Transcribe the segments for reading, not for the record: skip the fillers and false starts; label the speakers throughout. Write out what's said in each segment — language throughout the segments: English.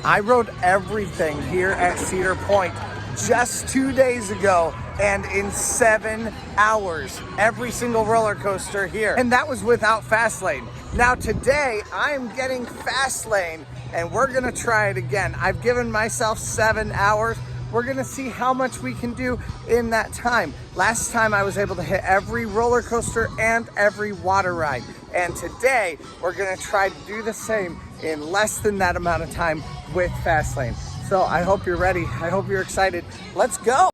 Speaker 1: I rode everything here at Cedar Point just 2 days ago, and in 7 hours, every single roller coaster here. And that was without fast lane. Now today, I'm getting fast lane, and we're gonna try it again. I've given myself 7 hours. We're gonna see how much we can do in that time. Last time I was able to hit every roller coaster and every water ride. And today, we're gonna try to do the same in less than that amount of time with fast lane. So I hope you're ready. I hope you're excited. Let's go.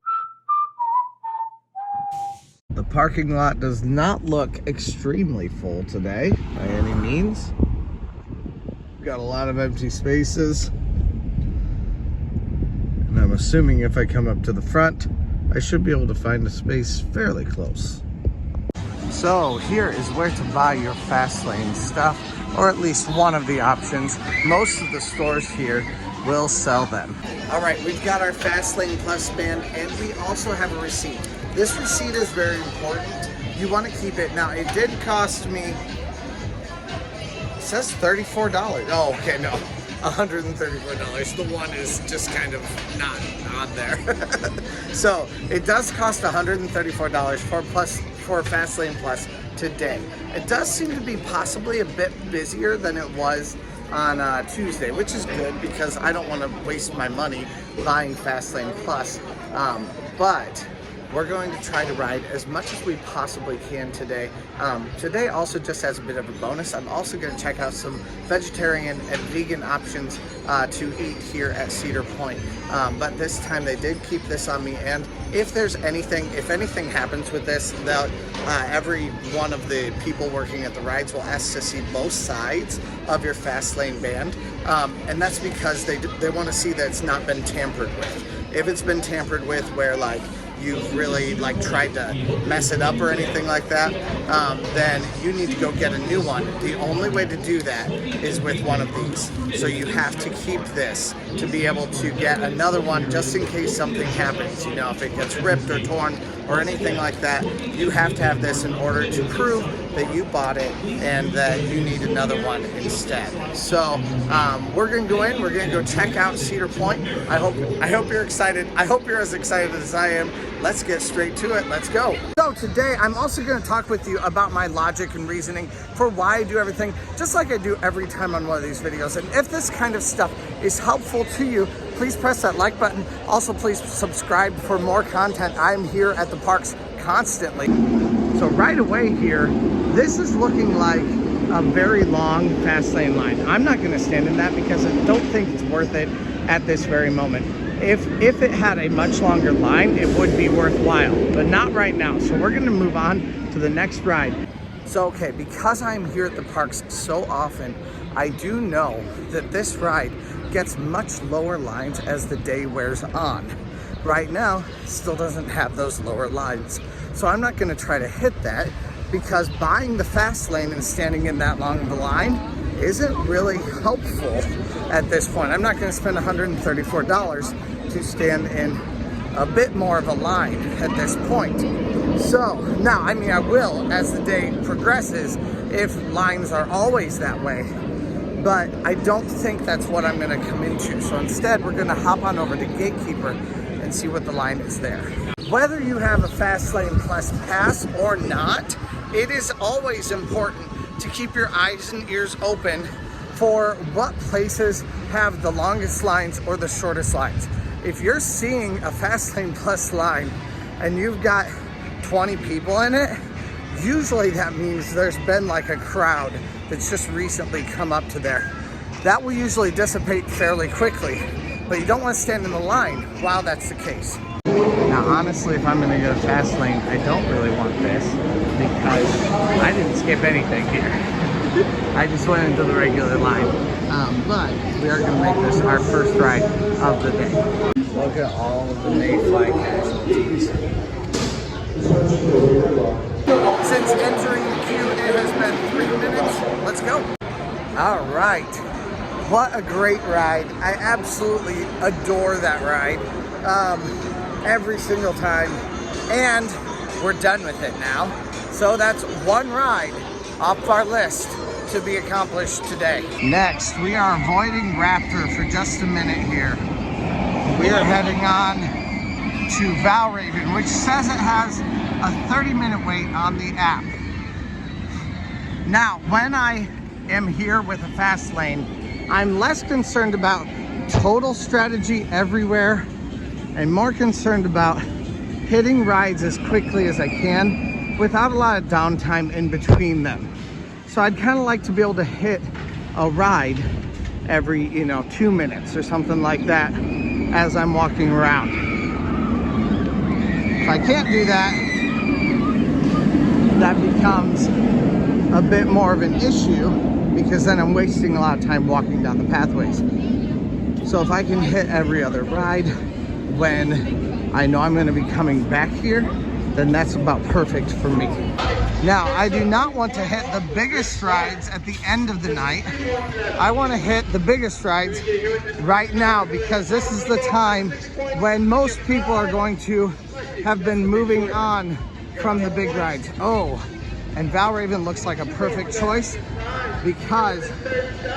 Speaker 1: The parking lot does not look extremely full today by any means. Got a lot of empty spaces. And I'm assuming if I come up to the front, I should be able to find a space fairly close. So here is where to buy your fast lane stuff, or at least one of the options. Most of the stores here will sell them. All right, we've got our Fast Lane Plus band, and we also have a receipt. This receipt is very important. You want to keep it. Now, it did cost me, it says $34. Oh, okay, no, $134. The one is just kind of not on there. So it does cost $134 for Fast Lane Plus today. It does seem to be possibly a bit busier than it was on Tuesday, which is good because I don't want to waste my money buying Fast Lane Plus. But we're going to try to ride as much as we possibly can today. Today also just has a bit of a bonus. I'm also going to check out some vegetarian and vegan options to eat here at Cedar Point. But this time they did keep this on me, and if anything happens with this, every one of the people working at the rides will ask to see both sides of your fast lane band, and that's because they want to see that it's not been tampered with. If it's been tampered with, where like you've really tried to mess it up or anything like that, then you need to go get a new one. The only way to do that is with one of these. So you have to keep this to be able to get another one just in case something happens. You know, if it gets ripped or torn or anything like that, you have to have this in order to prove that you bought it and that you need another one instead. So we're gonna go in, we're gonna go check out Cedar Point. I hope you're excited. I hope you're as excited as I am. Let's get straight to it. Let's go. So today I'm also going to talk with you about my logic and reasoning for why I do everything, just like I do every time on one of these videos. And if this kind of stuff is helpful to you, please press that like button. Also, please subscribe for more content. I'm here at the parks constantly. So right away here, this is looking like a very long fast lane line. I'm not going to stand in that because I don't think it's worth it at this very moment. If it had a much longer line, it would be worthwhile, but not right now. So we're gonna move on to the next ride. So, okay, because I'm here at the parks so often, I do know that this ride gets much lower lines as the day wears on. Right now, still doesn't have those lower lines. So I'm not gonna try to hit that because buying the fast lane and standing in that long of a line isn't really helpful at this point. I'm not going to spend $134 to stand in a bit more of a line at this point. So now, I mean, I will as the day progresses if lines are always that way, but I don't think that's what I'm going to come into. So instead, we're going to hop on over to Gatekeeper and see what the line is there. Whether you have a Fast Lane Plus pass or not, it is always important to keep your eyes and ears open for what places have the longest lines or the shortest lines. If you're seeing a Fast Lane Plus line and you've got 20 people in it, usually that means there's been like a crowd that's just recently come up to there. That will usually dissipate fairly quickly, but you don't want to stand in the line while that's the case. Now, honestly, if I'm gonna go fast lane, I don't really want this because I didn't skip anything here. I just went into the regular line. But we are gonna make this our first ride of the day. Look at all of the Mayfly casualties. Since entering the queue, it has been 3 minutes. Let's go. All right. What a great ride. I absolutely adore that ride. Every single time, and we're done with it now. So that's one ride off our list to be accomplished today. Next, we are avoiding Raptor for just a minute here. We are heading on to Valravn, which says it has a 30-minute wait on the app. Now, when I am here with a fast lane, I'm less concerned about total strategy everywhere and more concerned about hitting rides as quickly as I can without a lot of downtime in between them. So I'd kind of like to be able to hit a ride every, 2 minutes or something like that as I'm walking around. If I can't do that, that becomes a bit more of an issue because then I'm wasting a lot of time walking down the pathways. So if I can hit every other ride when I know I'm going to be coming back here, then that's about perfect for me. Now, I do not want to hit the biggest rides at the end of the night. I want to hit the biggest rides right now because this is the time when most people are going to have been moving on from the big rides. Oh, and Valravn looks like a perfect choice because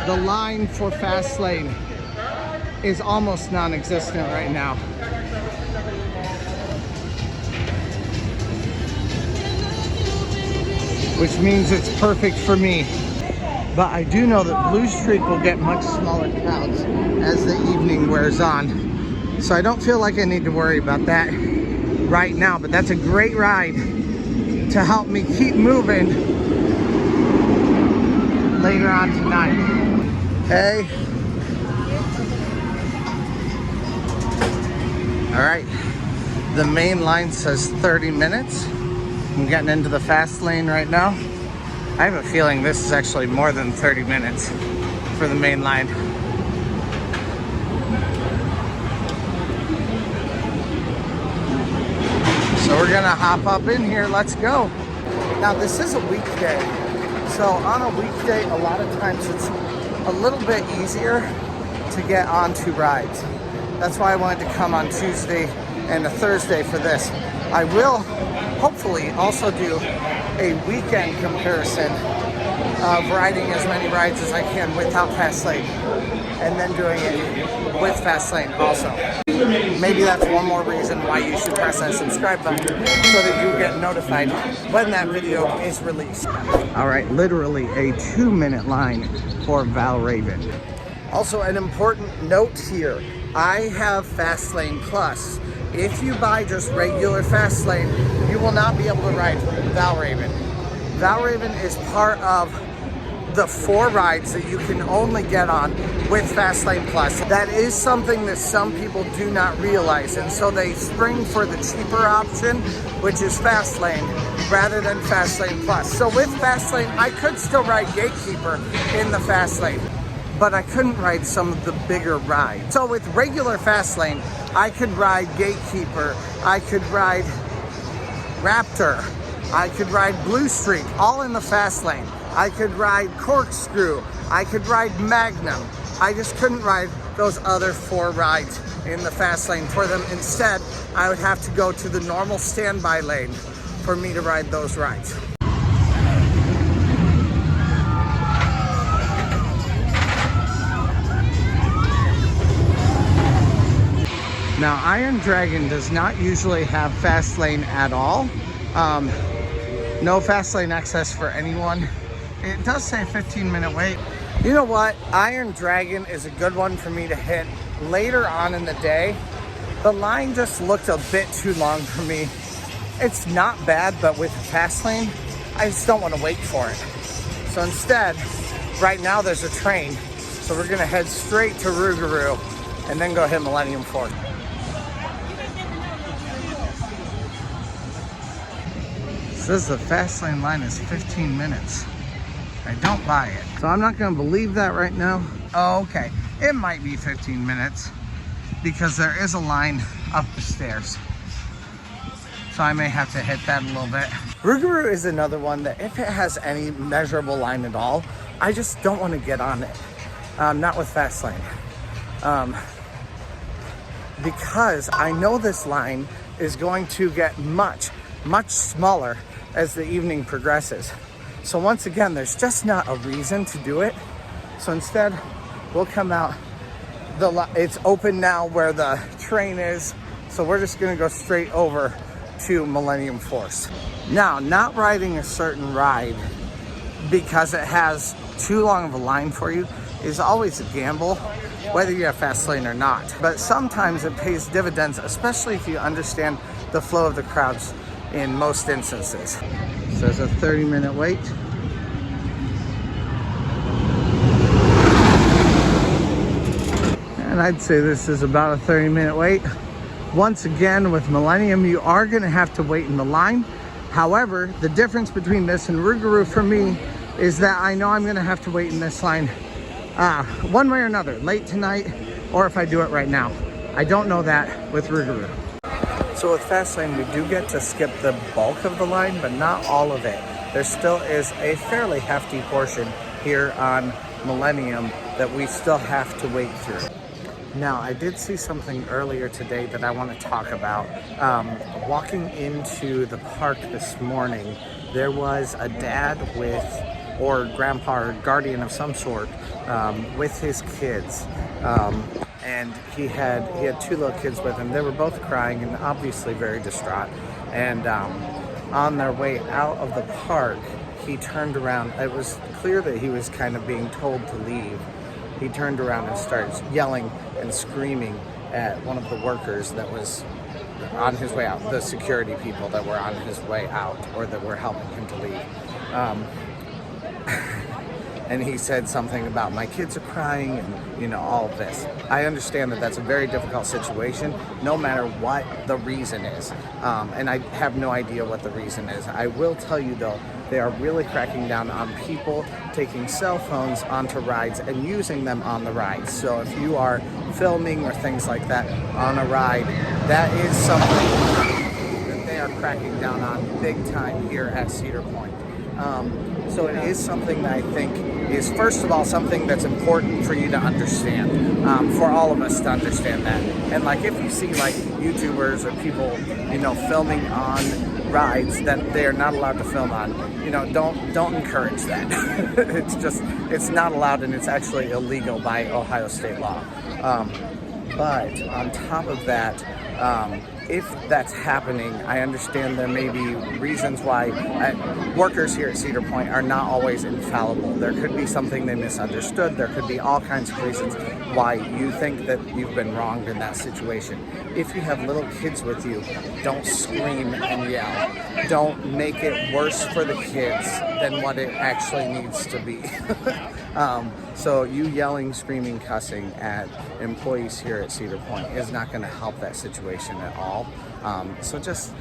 Speaker 1: the line for fast lane is almost non-existent right now. Which means it's perfect for me. But I do know that Blue Streak will get much smaller crowds as the evening wears on. So I don't feel like I need to worry about that right now, but that's a great ride to help me keep moving later on tonight. Hey. All right, the main line says 30 minutes. I'm getting into the fast lane right now. I have a feeling this is actually more than 30 minutes for the main line. So we're gonna hop up in here, let's go. Now this is a weekday. So on a weekday, a lot of times it's a little bit easier to get onto rides. That's why I wanted to come on Tuesday and a Thursday for this. I will hopefully also do a weekend comparison of riding as many rides as I can without fast lane and then doing it with fast lane also. Maybe that's one more reason why you should press that subscribe button so that you get notified when that video is released. All right, literally a 2-minute line for Valravn. Also, an important note here, I have Fastlane Plus. If you buy just regular Fastlane, you will not be able to ride Valravn. Valravn is part of the 4 rides that you can only get on with Fastlane Plus. That is something that some people do not realize, and so they spring for the cheaper option, which is Fastlane, rather than Fastlane Plus. So with Fastlane, I could still ride Gatekeeper in the Fastlane, but I couldn't ride some of the bigger rides. So with regular Fastlane, I could ride Gatekeeper, I could ride Raptor, I could ride Blue Streak, all in the Fastlane. I could ride Corkscrew, I could ride Magnum. I just couldn't ride those other 4 rides in the Fastlane for them. Instead, I would have to go to the normal standby lane for me to ride those rides. Now, Iron Dragon does not usually have fast lane at all. No fast lane access for anyone. It does say 15-minute wait. You know what? Iron Dragon is a good one for me to hit later on in the day. The line just looked a bit too long for me. It's not bad, but with fast lane, I just don't want to wait for it. So instead, right now there's a train. So we're gonna head straight to Rougarou and then go hit Millennium Ford. Says the fast lane line is 15 minutes. I don't buy it. So I'm not gonna believe that right now. Oh, okay. It might be 15 minutes because there is a line up the stairs. So I may have to hit that a little bit. Rougarou is another one that if it has any measurable line at all, I just don't want to get on it. Not with fast lane. Because I know this line is going to get much smaller as the evening progresses. So once again, there's just not a reason to do it. So instead, we'll come out. It's open now where the train is. So we're just gonna go straight over to Millennium Force. Now, not riding a certain ride because it has too long of a line for you is always a gamble, whether you have fast lane or not. But sometimes it pays dividends, especially if you understand the flow of the crowds in most instances. So there's a 30-minute wait. And I'd say this is about a 30-minute wait. Once again, with Millennium, you are gonna have to wait in the line. However, the difference between this and Rougarou for me is that I know I'm gonna have to wait in this line one way or another, late tonight, or if I do it right now. I don't know that with Rougarou. So with Fastlane, we do get to skip the bulk of the line, but not all of it. There still is a fairly hefty portion here on Millennium that we still have to wait through. Now, I did see something earlier today that I want to talk about. Walking into the park this morning, there was a dad with, or grandpa or guardian of some sort, with his kids. And he had 2 little kids with him. They were both crying and obviously very distraught. And on their way out of the park, he turned around. It was clear that he was kind of being told to leave. He turned around and started yelling and screaming at one of the workers that was on his way out, the security people that were on his way out or that were helping him to leave. And he said something about, my kids are crying, and you know, all of this. I understand that that's a very difficult situation, no matter what the reason is. And I have no idea what the reason is. I will tell you though, they are really cracking down on people taking cell phones onto rides and using them on the rides. So if you are filming or things like that on a ride, that is something that they are cracking down on big time here at Cedar Point. So it is something that I think is, first of all, something that's important for you to understand, for all of us to understand that. And like, if you see like YouTubers or people, you know, filming on rides that they are not allowed to film on, you know, don't encourage that. it's not allowed, and it's actually illegal by Ohio state law. But on top of that, if that's happening, I understand there may be reasons why workers here at Cedar Point are not always infallible. There could be something they misunderstood. There could be all kinds of reasons why you think that you've been wronged in that situation. If you have little kids with you, don't scream and yell. Don't make it worse for the kids than what it actually needs to be. So you yelling, screaming, cussing at employees here at Cedar Point is not going to help that situation at all. So just,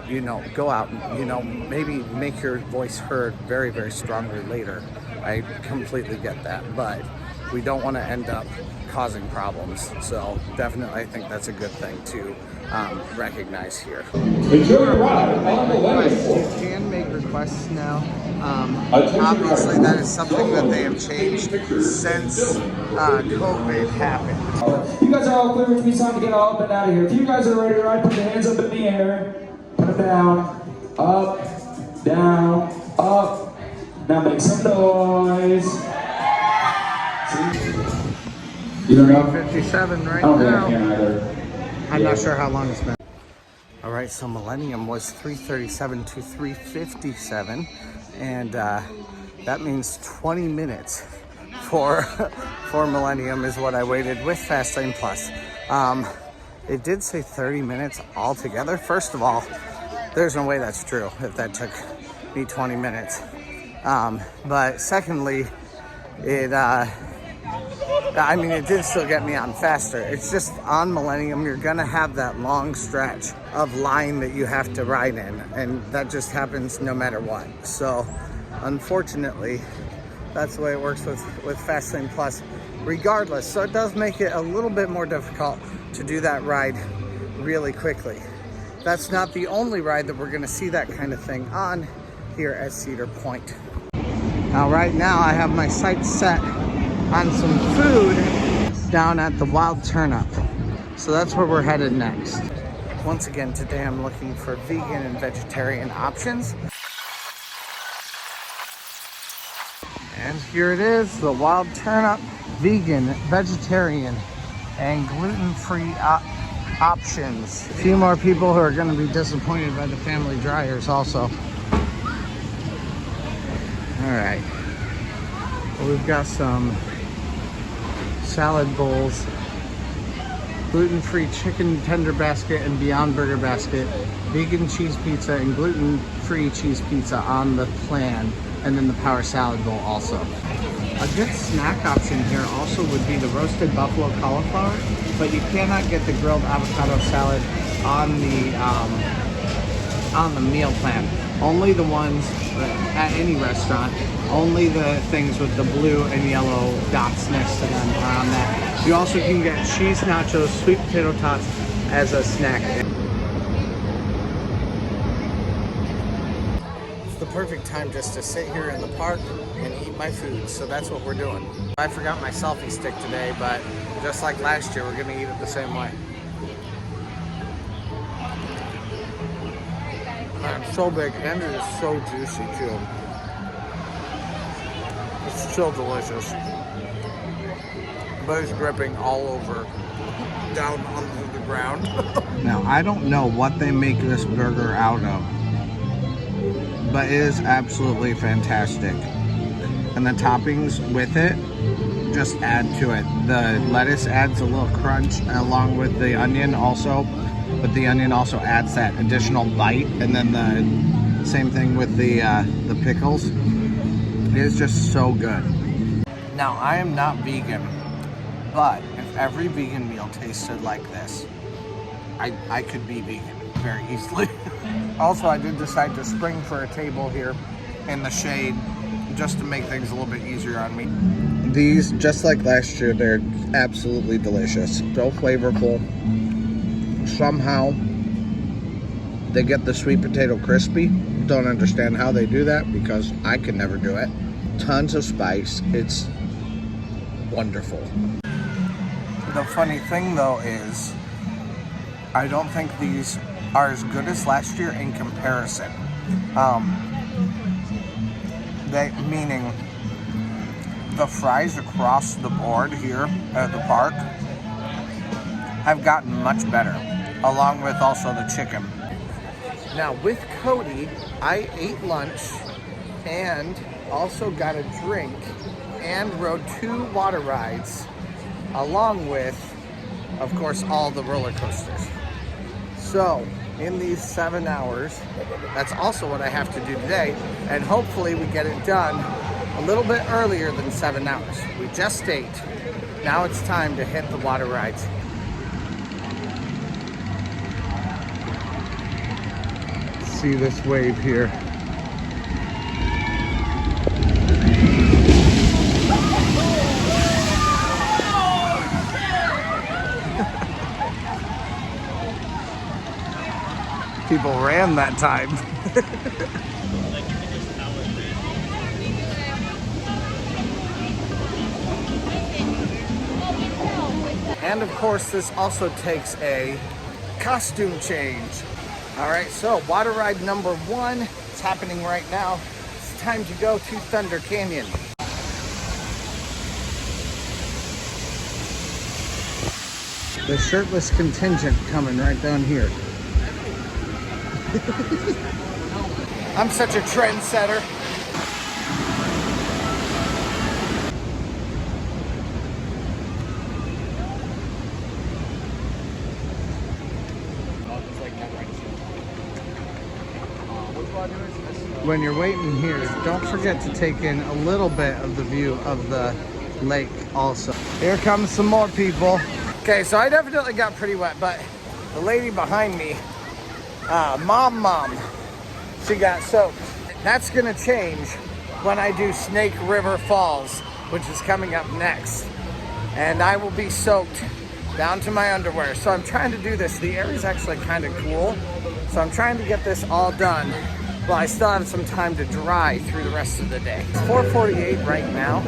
Speaker 1: you know, go out and, you know, maybe make your voice heard very, very strongly later. I completely get that, but we don't want to end up causing problems. So definitely I think that's a good thing to recognize here. You can make requests now. Obviously that is something that they have changed since COVID happened.
Speaker 2: You guys are all clear, which means time to get all up and out of here. If you guys are ready to ride, put your hands up in the air. Put them down, up, down, up. Now make some noise. You don't know?
Speaker 1: 57 right
Speaker 2: now.
Speaker 1: now.
Speaker 2: I can't either.
Speaker 1: I'm not sure how long it's been. All right, so Millennium was 3:37 to 3:57, and that means 20 minutes for Millennium is what I waited with Fastlane Plus. It did say 30 minutes altogether. First of all, there's no way that's true if that took me 20 minutes. But secondly, I mean, it did still get me on faster. It's just on Millennium, you're gonna have that long stretch of line that you have to ride in, and that just happens no matter what. So unfortunately, that's the way it works with Fastlane Plus regardless. So it does make it a little bit more difficult to do that ride really quickly. That's not the only ride that we're gonna see that kind of thing on here at Cedar Point. Now, right now I have my sights set on some food down at the Wild Turnip. So that's where we're headed next. Once again, today I'm looking for vegan and vegetarian options. And here it is, the wild turnip, vegan, vegetarian, and gluten-free options. A few more people who are going to be disappointed by the family dryers also. All right, well, we've got some salad bowls, gluten-free chicken tender basket and Beyond Burger basket, vegan cheese pizza and gluten-free cheese pizza on the plan, and then the power salad bowl also. A good snack option here also would be the roasted buffalo cauliflower, but you cannot get the grilled avocado salad on the meal plan. Only the ones at any restaurant, only the things with the blue and yellow dots next to them are on that. You also can get cheese nachos, sweet potato tots as a snack. It's the perfect time just to sit here in the park and eat my food, so that's what we're doing. I forgot my selfie stick today, but just like last year, we're gonna eat it the same way. It's so big and it is so juicy too. It's so delicious. But it's dripping all over, down onto the ground. Now, I don't know what they make this burger out of, but it is absolutely fantastic. And the toppings with it just add to it. The lettuce adds a little crunch along with the onion also. But the onion also adds that additional bite, and then the same thing with the pickles. It is just so good. Now, I am not vegan, but if every vegan meal tasted like this, I could be vegan very easily. Also, I did decide to spring for a table here in the shade just to make things a little bit easier on me. These, just like last year, they're absolutely delicious. So flavorful. Somehow they get the sweet potato crispy. Don't understand how they do that because I can never do it. Tons of spice. It's wonderful. The funny thing though is I don't think these are as good as last year in comparison. Meaning the fries across the board here at the park have gotten much better, along with also the chicken. Now with Cody, I ate lunch and also got a drink and rode 2 water rides, along with, of course, all the roller coasters. So in these 7 hours, that's also what I have to do today, and hopefully we get it done a little bit earlier than 7 hours. We just ate. Now it's time to hit the water rides. See this wave here. People ran that time. And of course, this also takes a costume change. All right, so water ride number 1 is happening right now. It's time to go to Thunder Canyon. The shirtless contingent coming right down here. I'm such a trendsetter. When you're waiting here, don't forget to take in a little bit of the view of the lake also. Here comes some more people. Okay, so I definitely got pretty wet, but the lady behind me, Mom, she got soaked. That's gonna change when I do Snake River Falls, which is coming up next. And I will be soaked down to my underwear. So I'm trying to do this. The area is actually kind of cool. So I'm trying to get this all done while I still have some time to dry through the rest of the day. It's 4:48 right now,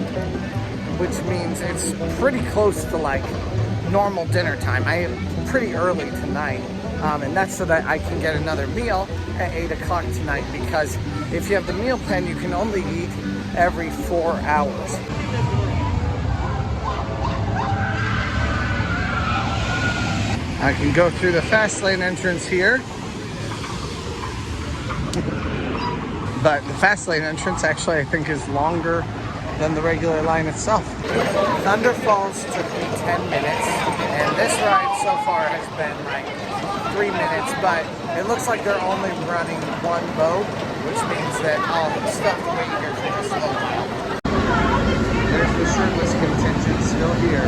Speaker 1: which means it's pretty close to like normal dinner time. I am pretty early tonight, and that's so that I can get another meal at 8 o'clock tonight, because if you have the meal plan, you can only eat every 4 hours. I can go through the fast lane entrance here. But the fast lane entrance actually I think is longer than the regular line itself. Thunder Falls took me 10 minutes, and this ride so far has been like 3 minutes, but it looks like they're only running one boat, which means that I'll still have to wait here for this little while. There's the shirtless contingent still here.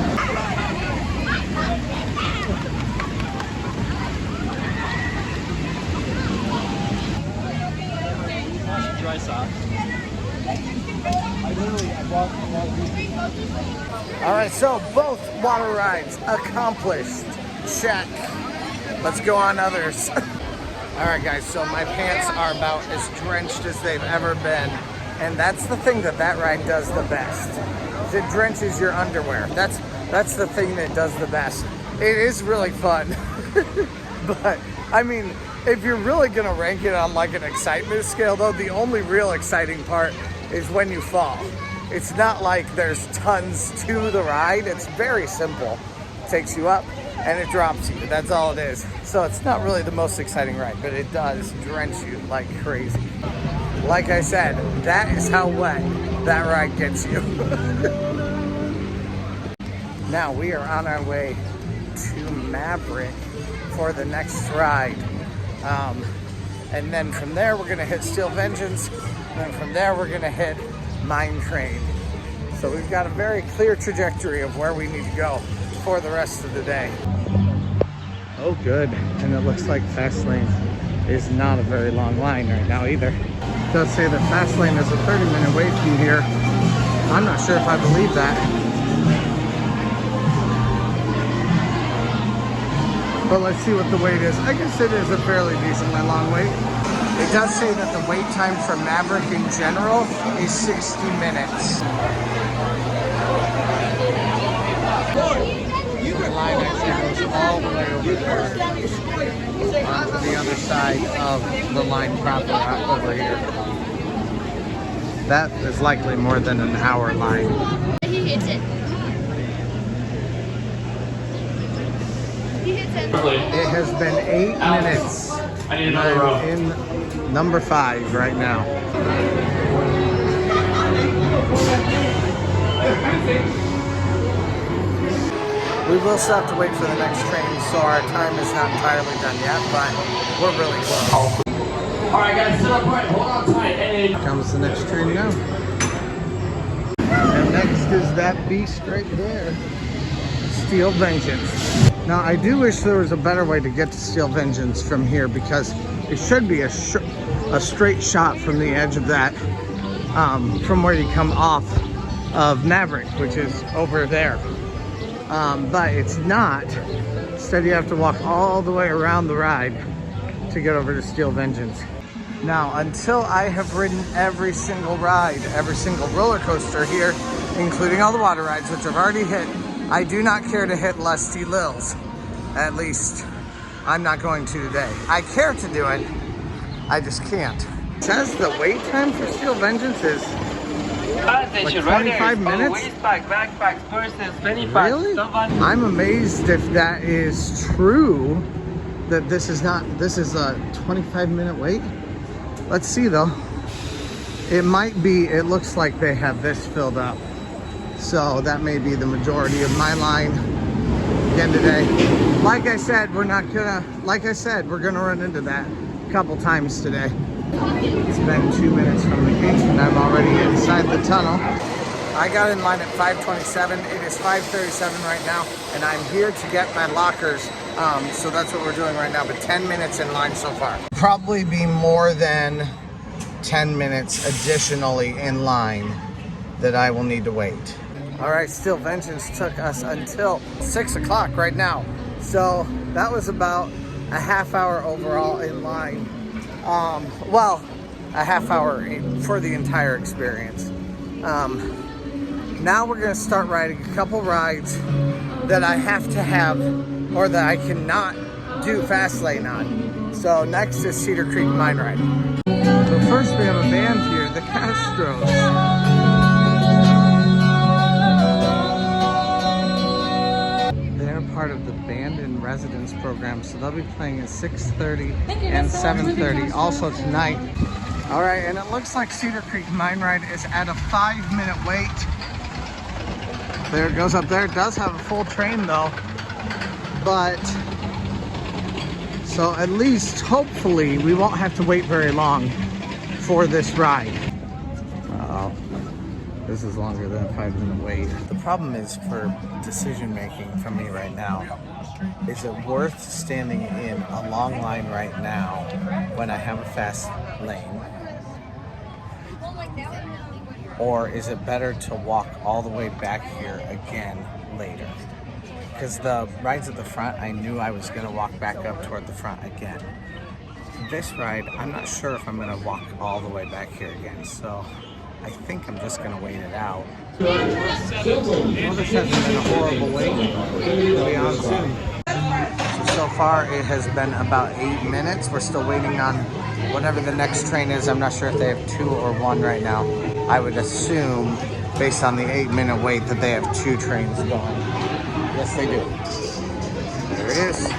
Speaker 3: Dry socks.
Speaker 1: All right, so both water rides accomplished. Check. Let's go on others. All right, guys, so my pants are about as drenched as they've ever been. And that's the thing that ride does the best. It drenches your underwear. That's the thing that does the best. It is really fun. But, I mean, if you're really gonna rank it on like an excitement scale though, the only real exciting part is when you fall. It's not like there's tons to the ride. It's very simple. It takes you up and it drops you. That's all it is. So it's not really the most exciting ride, but it does drench you like crazy. Like I said, that is how wet that ride gets you. Now we are on our way to Maverick for the next ride. And then from there we're gonna hit Steel Vengeance, and then from there we're gonna hit Mine Train. So we've got a very clear trajectory of where we need to go for the rest of the day. Oh good, and it looks like fast lane is not a very long line right now either. It does say that fast lane is a 30-minute wait from here. I'm not sure if I believe that. But let's see what the wait is. I guess it is a fairly decently long wait. It does say that the wait time for Maverick in general is 60 minutes. The line actually goes all the way over there, onto the other side of the line proper, over here. That is likely more than an hour line.
Speaker 4: He hits it.
Speaker 1: It has been 8 minutes.
Speaker 3: I need another row.
Speaker 1: In number 5 right now. We will still have to wait for the next train, so our time is not entirely done yet, but we're really close.
Speaker 3: Alright guys, Cedar Point, hold on tight. And
Speaker 1: Here comes the next train now. And next is that beast right there. Steel Vengeance. Now I do wish there was a better way to get to Steel Vengeance from here, because it should be a straight shot from the edge of that, from where you come off of Maverick, which is over there. But it's not. Instead you have to walk all the way around the ride to get over to Steel Vengeance. Now, until I have ridden every single ride, every single roller coaster here, including all the water rides, which I've already hit, I do not care to hit Lusty Lils. At least, I'm not going to today. I care to do it, I just can't. It says the wait time for Steel Vengeance is like 25 minutes?
Speaker 3: Backpacks, purses, penny packs.
Speaker 1: Really? I'm amazed if that is true, that this is a 25-minute wait. Let's see though. It might be, it looks like they have this filled up. So that may be the majority of my line again today. Like I said, we're gonna run into that a couple times today. It's been 2 minutes from the gate and I'm already inside the tunnel. I got in line at 5:27. It is 5:37 right now, and I'm here to get my lockers. So that's what we're doing right now, but 10 minutes in line so far. Probably be more than 10 minutes additionally in line that I will need to wait. All right, Steel Vengeance took us until 6 o'clock right now. So that was about a half hour overall in line. Well, a half hour for the entire experience. Now we're gonna start riding a couple rides that I have to have, or that I cannot do fast lane on. So next is Cedar Creek Mine Ride. So first we have a band here, the Castros. part of the Band in Residence program, so they'll be playing at 6:30 and 7:30 also tonight. All right, and it looks like Cedar Creek Mine Ride is at a 5-minute wait. There it goes up there. It does have a full train though, but so at least hopefully we won't have to wait very long for this ride. Uh-oh. This is longer than a 5-minute wait. The problem is for decision making for me right now, is it worth standing in a long line right now when I have a fast lane? Or is it better to walk all the way back here again later? Because the rides at the front, I knew I was gonna walk back up toward the front again. This ride, I'm not sure if I'm gonna walk all the way back here again, so I think I'm just gonna wait it out. Well, this hasn't been a horrible wait. We'll be on soon. So far, it has been about 8 minutes. We're still waiting on whatever the next train is. I'm not sure if they have 2 or 1 right now. I would assume, based on the 8-minute wait, that they have 2 trains going. Yes, they do. There it is.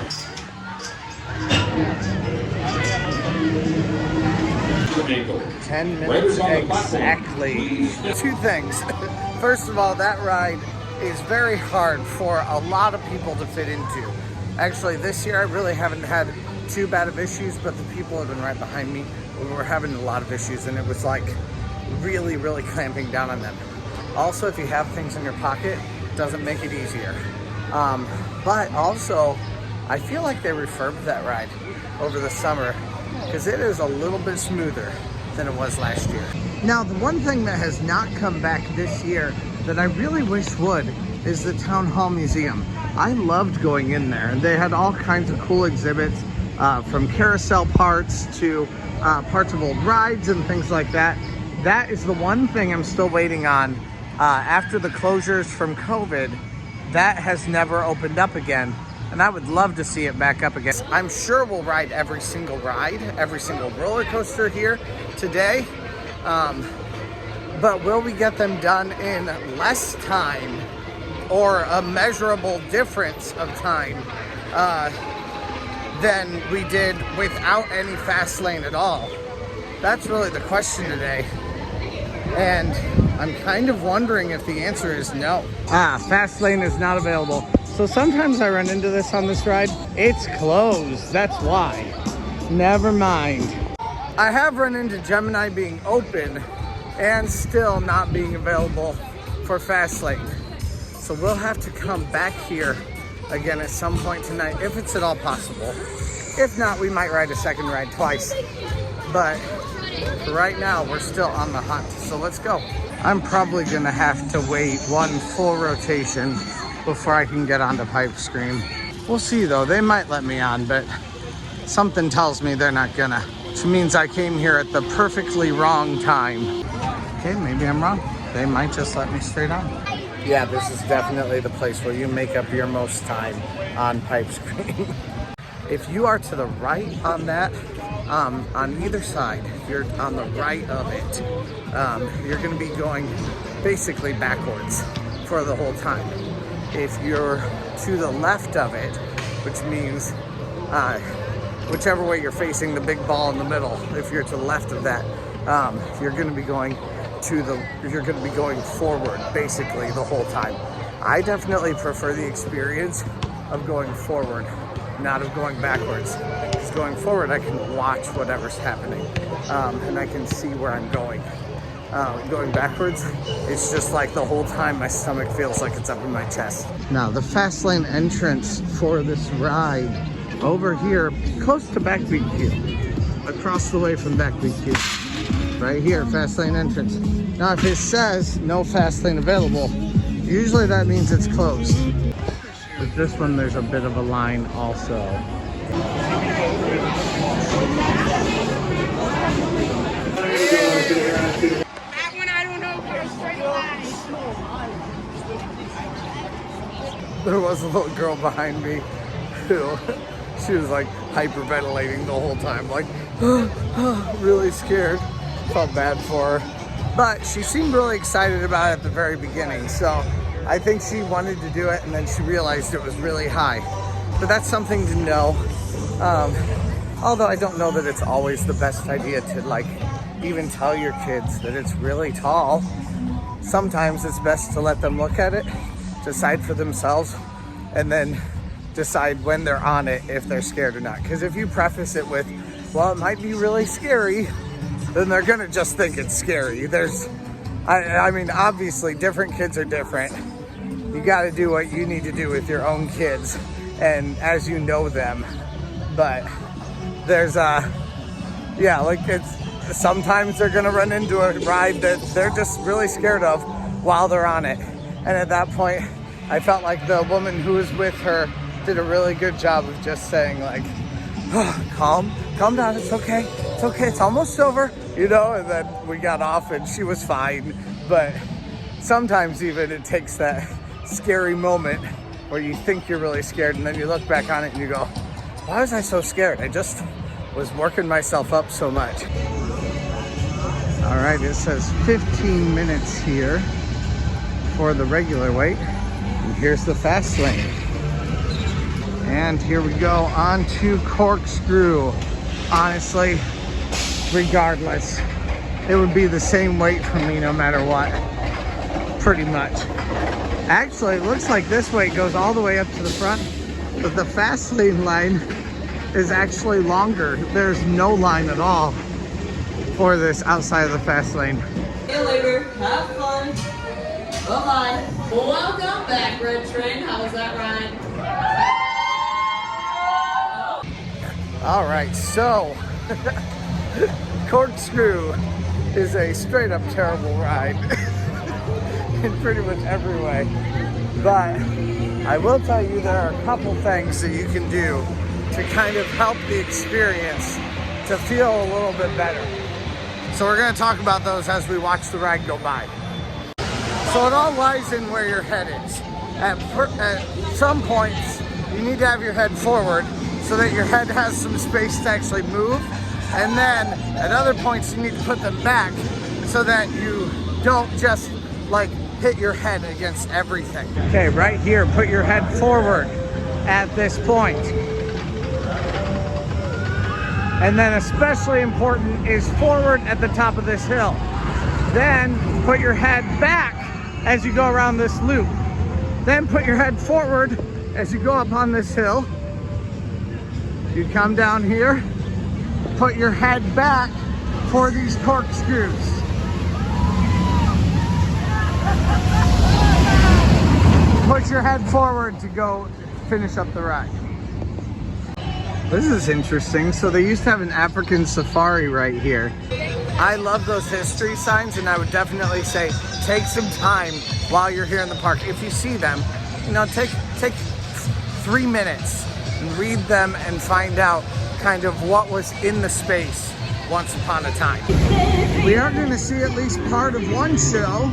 Speaker 3: Ankle.
Speaker 1: 10 minutes exactly. 2 things. First of all, that ride is very hard for a lot of people to fit into. Actually, this year I really haven't had too bad of issues, but the people have been right behind me. We were having a lot of issues, and it was like really, really clamping down on them. Also, if you have things in your pocket, it doesn't make it easier. But also, I feel like they refurbed that ride over the summer because it is a little bit smoother than it was last year. Now, the one thing that has not come back this year that I really wish would is the Town Hall Museum. I loved going in there, and they had all kinds of cool exhibits, from carousel parts to parts of old rides and things like that. That is the one thing I'm still waiting on. After the closures from COVID, that has never opened up again, and I would love to see it back up again. I'm sure we'll ride every single ride, every single roller coaster here today, but will we get them done in less time or a measurable difference of time than we did without any fast lane at all? That's really the question today, and I'm kind of wondering if the answer is no. Fast lane is not available. So sometimes I run into this on this ride. It's closed, that's why. Never mind. I have run into Gemini being open and still not being available for fast lane. So we'll have to come back here again at some point tonight, if it's at all possible. If not, we might ride a second ride twice. But right now, we're still on the hunt, so let's go. I'm probably gonna have to wait 1 full rotation before I can get onto Pipe Scream. We'll see though, they might let me on, but something tells me they're not gonna. Which means I came here at the perfectly wrong time. Okay, maybe I'm wrong. They might just let me straight on. Yeah, this is definitely the place where you make up your most time on Pipe Scream. If you are to the right on that, on either side, if you're on the right of it, you're gonna be going basically backwards for the whole time. If you're to the left of it, which means whichever way you're facing the big ball in the middle, if you're to the left of that, you're gonna be going forward basically the whole time. I definitely prefer the experience of going forward, not of going backwards. Because going forward, I can watch whatever's happening, and I can see where I'm going. Going backwards, it's just like the whole time my stomach feels like it's up in my chest. Now, the fast lane entrance for this ride over here, close to Backbeat Queue, across the way from Backbeat Queue. Right here, fast lane entrance. Now, if it says no fast lane available, usually that means it's closed. With this one, there's a bit of a line also.
Speaker 4: That one I don't know, but it's straight line.
Speaker 1: There was a little girl behind me who, she was like hyperventilating the whole time, like really scared. Felt bad for her, but she seemed really excited about it at the very beginning. So I think she wanted to do it and then she realized it was really high. But that's something to know. Although I don't know that it's always the best idea to like even tell your kids that it's really tall. Sometimes it's best to let them look at it, decide for themselves, and then decide when they're on it if they're scared or not. Because if you preface it with, well, it might be really scary, then they're gonna just think it's scary. I mean, obviously different kids are different. You gotta do what you need to do with your own kids and as you know them. But there's yeah, like sometimes they're gonna run into a ride that they're just really scared of while they're on it. And at that point, I felt like the woman who was with her did a really good job of just saying like, oh, calm down, it's okay, it's almost over, you know, and then we got off and she was fine. But sometimes even it takes that scary moment where you think you're really scared and then you look back on it and you go, why was I so scared? I just was working myself up so much. All right, it says 15 minutes here for the regular wait. And here's the fast lane. And here we go on to Corkscrew. Honestly, regardless, it would be the same wait for me no matter what, pretty much. Actually, it looks like this wait goes all the way up to the front, but the fast lane line is actually longer. There's no line at all for this outside of the fast lane.
Speaker 5: See you later. Have fun. Bye-bye. Welcome back, Red Train. How was that ride?
Speaker 1: All right, so Corkscrew is a straight up terrible ride in pretty much every way. But I will tell you there are a couple things that you can do to kind of help the experience to feel a little bit better. So we're gonna talk about those as we watch the ride go by. So it all lies in where your head is. At some points, you need to have your head forward so that your head has some space to actually move. And then at other points, you need to put them back so that you don't just like hit your head against everything. Okay, right here, put your head forward at this point. And then especially important is forward at the top of this hill. Then put your head back as you go around this loop. Then put your head forward as you go up on this hill. You come down here, put your head back for these corkscrews. Put your head forward to go finish up the ride. This is interesting. So they used to have an African safari right here. I love those history signs, and I would definitely say take some time while you're here in the park. If you see them, you know, take 3 minutes and read them and find out kind of what was in the space once upon a time. We are going to see at least part of one show.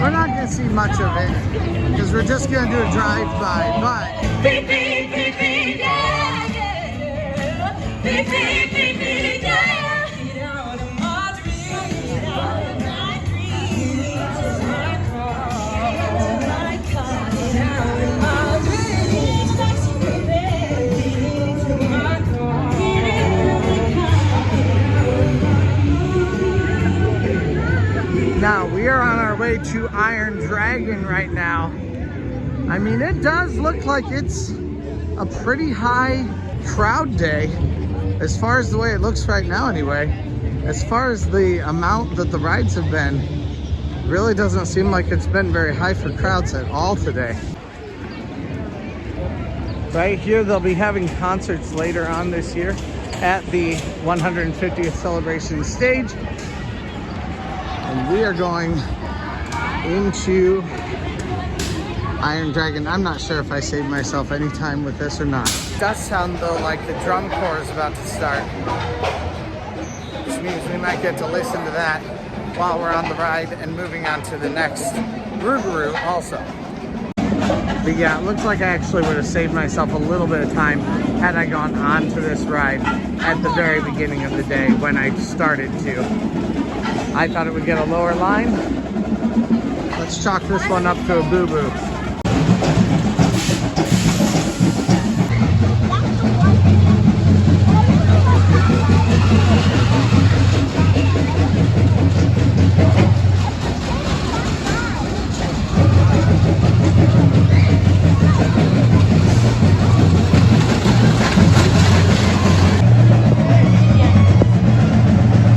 Speaker 1: We're not going to see much of it because we're just going to do a drive-by, but
Speaker 6: Beep, beep, beep, beep, yeah, yeah. Beep, beep, beep, beep, yeah. Get out of my dreams, get out of my dreams. My car, my car, get out of my dreams. Taxi, baby, my car, get out of my car.
Speaker 1: now we are on our way to Iron Dragon right now. I mean, it does look like it's a pretty high crowd day as far as the way it looks right now anyway. As far as the amount that the rides have been, really doesn't seem like it's been very high for crowds at all today. Right here, they'll be having concerts later on this year at the 150th celebration stage. And we are going into Iron Dragon. I'm not sure if I saved myself any time with this or not. It does sound though like the drum corps is about to start, which means we might get to listen to that while we're on the ride and moving on to the next Rougarou also. But yeah, it looks like I actually would have saved myself a little bit of time had I gone on to this ride at the very beginning of the day when I started to. I thought it would get a lower line, Let's chalk this one up to a boo-boo.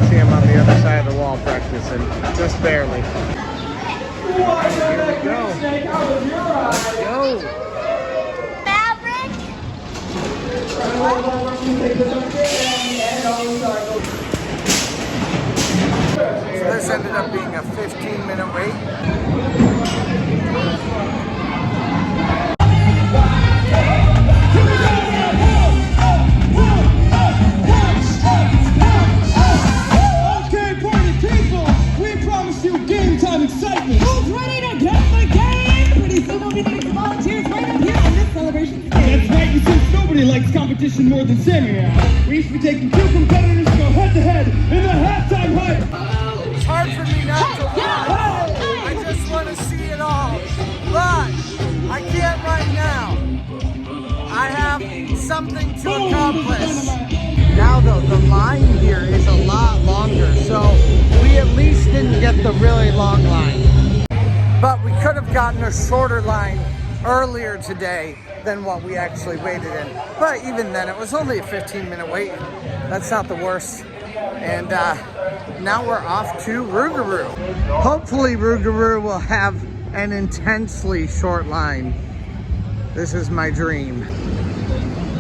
Speaker 1: See him on the other side of the wall practicing, just barely. Here we go. Go.
Speaker 4: Maverick.
Speaker 1: So this ended up being a 15-minute wait.
Speaker 7: Okay, party people, we promised you game time excitement. Who's ready to get the game? Pretty soon we'll be needing some volunteers right up here on this celebration stage. That's right, and since nobody likes competition more than Sammy, we should be taking two competitors to go head-to-head in the halftime hype.
Speaker 1: It's hard for me not to watch. I just want to see it all. But I can't right now. I have something to accomplish. Now though, the line here is a lot longer, so we at least didn't get the really long line. But we could have gotten a shorter line earlier today than what we actually waited in. But even then, it was only a 15-minute wait. That's not the worst. And now we're off to Rougarou. Hopefully Rougarou will have an intensely short line. This is my dream.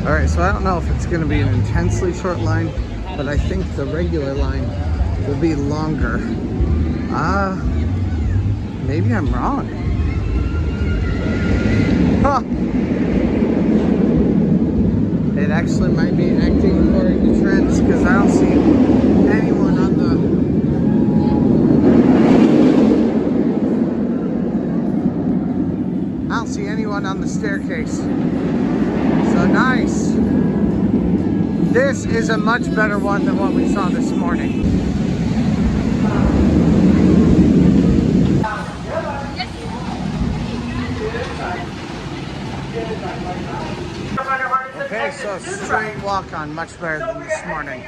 Speaker 1: All right, so I don't know if it's gonna be an intensely short line, but I think the regular line will be longer. Maybe I'm wrong. Huh. It actually might be acting according to trends because I don't see anyone on the staircase. So nice. This is a much better one than what we saw this morning. Okay, so straight walk-on, much better than this morning.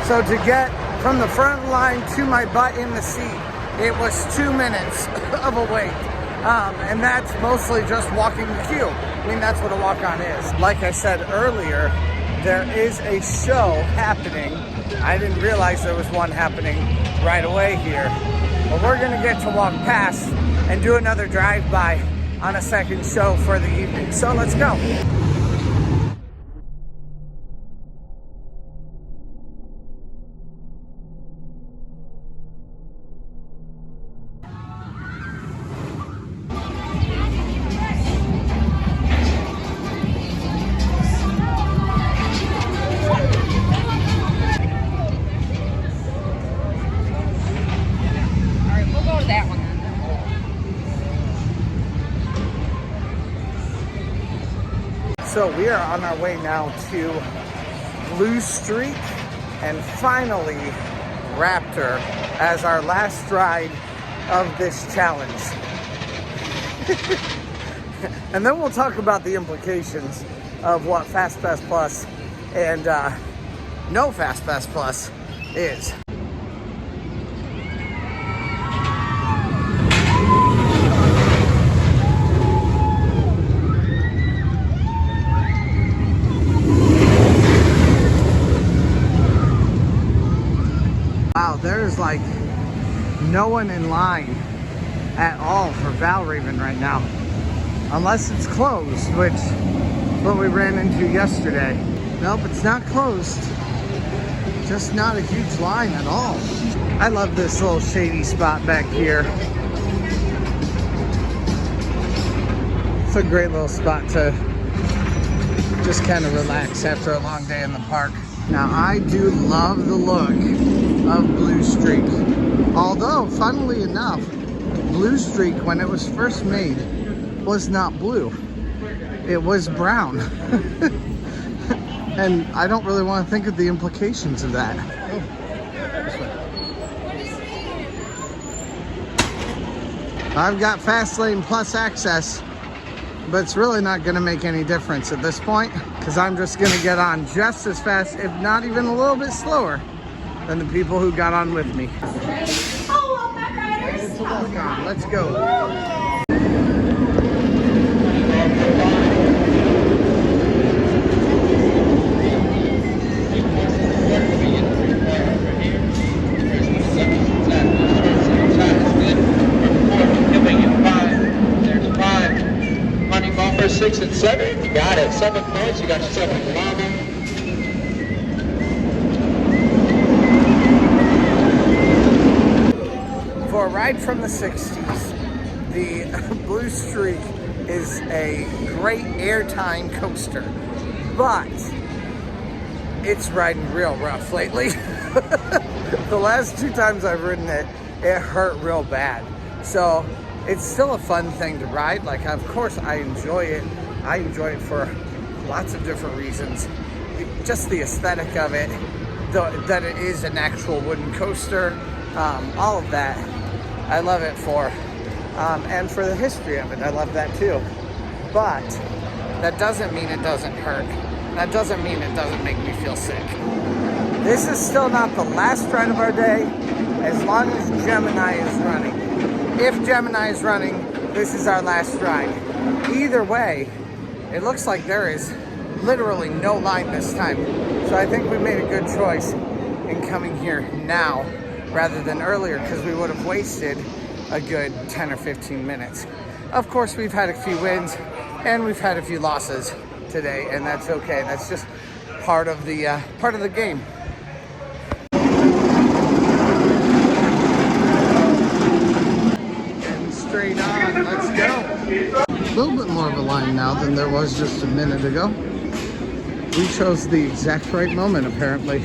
Speaker 1: So to get from the front line to my butt in the seat, it was 2 minutes of a wait. And that's mostly just walking the queue. I mean, that's what a walk-on is. Like I said earlier, there is a show happening. I didn't realize there was one happening right away here. But we're gonna get to walk past and do another drive-by on a second show for the evening. So let's go. So we are on our way now to Blue Streak and finally Raptor as our last ride of this challenge. And then we'll talk about the implications of what Fast Pass Plus and no Fast Pass Plus is. Wow, there's like no one in line at all for Valravn right now. Unless it's closed, which what we ran into yesterday. Nope, it's not closed. Just not a huge line at all. I love this little shady spot back here. It's a great little spot to just kind of relax after a long day in the park. Now, I do love the look of Blue Streak. Although, funnily enough, Blue Streak, when it was first made, was not blue. It was brown. And I don't really want to think of the implications of that. Oh, this way. I've got fast lane plus access, but it's really not gonna make any difference at this point because I'm just gonna get on just as fast, if not even a little bit slower than the people who got on with me.
Speaker 6: Oh, Pep Riders!
Speaker 1: Welcome, let's go.
Speaker 8: Money bumper 6 and 7. You got it. 7 points. You got yourself a mama.
Speaker 1: For a ride from the 60s, the Blue Streak is a great airtime coaster, but it's riding real rough lately. The last 2 times I've ridden it, it hurt real bad. So it's still a fun thing to ride. Like, of course, I enjoy it. I enjoy it for lots of different reasons. Just the aesthetic of it, that it is an actual wooden coaster, all of that. I love it for, and for the history of it, I love that too. But that doesn't mean it doesn't hurt. That doesn't mean it doesn't make me feel sick. This is still not the last ride of our day, as long as Gemini is running. If Gemini is running, this is our last ride. Either way, it looks like there is literally no line this time. So I think we made a good choice in coming here now rather than earlier, because we would have wasted a good 10 or 15 minutes. Of course, we've had a few wins and we've had a few losses today, and that's okay. That's just part of the game. Straight on, let's go. A little bit more of a line now than there was just a minute ago. We chose the exact right moment, apparently.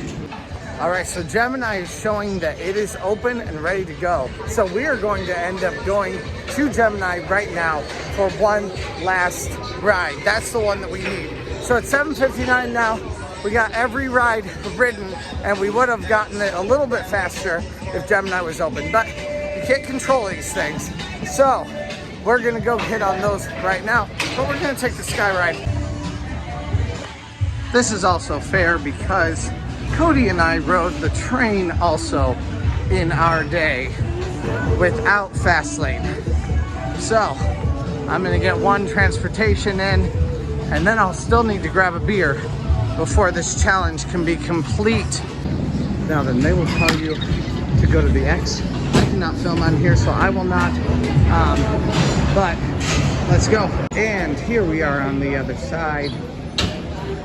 Speaker 1: All right, so Gemini is showing that it is open and ready to go. So we are going to end up going to Gemini right now for one last ride. That's the one that we need. So it's 7:59 now. We got every ride ridden, and we would have gotten it a little bit faster if Gemini was open, but you can't control these things. So we're gonna go hit on those right now, but we're gonna take the Sky Ride. This is also fair because Cody and I rode the train also in our day without fast lane. So I'm gonna get one transportation in, and then I'll still need to grab a beer before this challenge can be complete. Now then, they will tell you to go to the X. I cannot film on here, so I will not, but let's go. And here we are on the other side.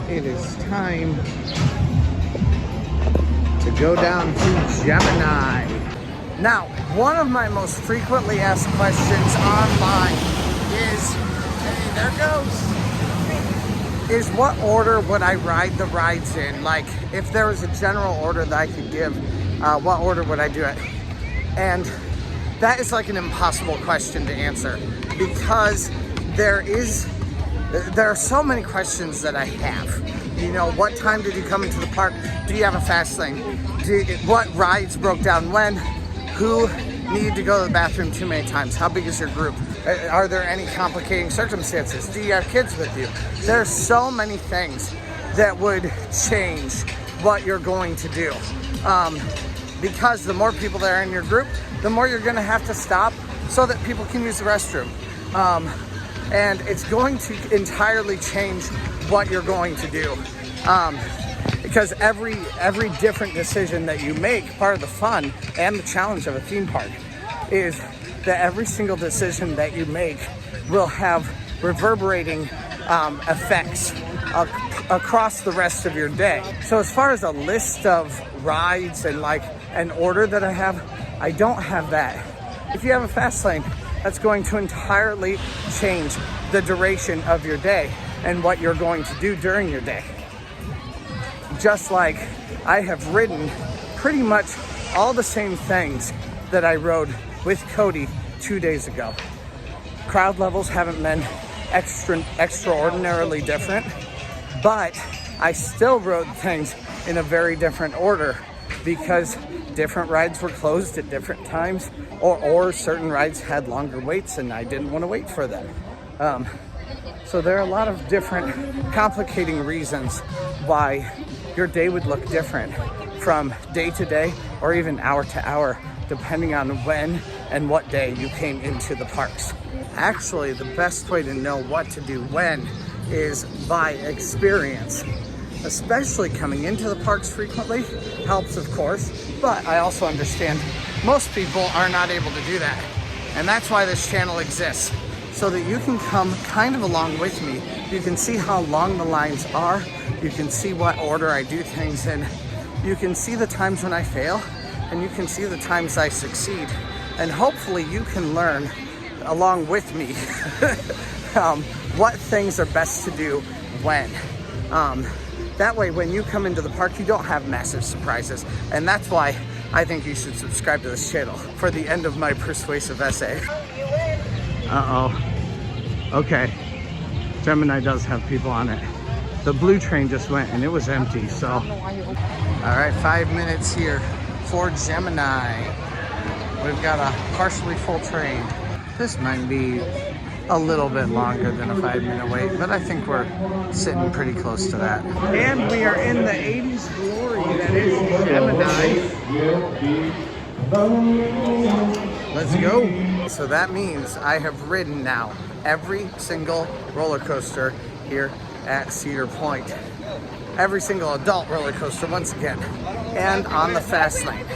Speaker 1: It is time to go down to Gemini. Now, one of my most frequently asked questions online is, hey, there goes, is what order would I ride the rides in? Like, if there was a general order that I could give, what order would I do it? And that is like an impossible question to answer, because there are so many questions that I have. You know, what time did you come into the park? Do you have a fast lane? What rides broke down when? Who needed to go to the bathroom too many times? How big is your group? Are there any complicating circumstances? Do you have kids with you? There are so many things that would change what you're going to do. Because the more people that are in your group, the more you're gonna have to stop so that people can use the restroom. And it's going to entirely change what you're going to do. Because every different decision that you make, part of the fun and the challenge of a theme park is that every single decision that you make will have reverberating effects across the rest of your day. So as far as a list of rides and like an order that I have, I don't have that. If you have a fast lane, that's going to entirely change the duration of your day and what you're going to do during your day. Just like I have ridden pretty much all the same things that I rode with Cody 2 days ago. Crowd levels haven't been extraordinarily different, but I still rode things in a very different order because different rides were closed at different times, or certain rides had longer waits and I didn't want to wait for them. So there are a lot of different complicating reasons why your day would look different from day to day or even hour to hour, depending on when and what day you came into the parks. Actually, the best way to know what to do when is by experience. Especially coming into the parks frequently helps, of course, but I also understand most people are not able to do that. And that's why this channel exists, so that you can come kind of along with me. You can see how long the lines are. You can see what order I do things in. You can see the times when I fail, and you can see the times I succeed. And hopefully you can learn along with me what things are best to do when. That way, when you come into the park, you don't have massive surprises. And that's why I think you should subscribe to this channel for the end of my persuasive essay. Uh-oh. Okay. Gemini does have people on it. The blue train just went and it was empty, so. All right, 5 minutes here for Gemini. We've got a partially full train. This might be a little bit longer than a 5-minute wait, but I think we're sitting pretty close to that. And we are in the 80s glory that is Gemini. Let's go. So that means I have ridden now every single roller coaster here at Cedar Point. Every single adult roller coaster once again, and on the fast lane.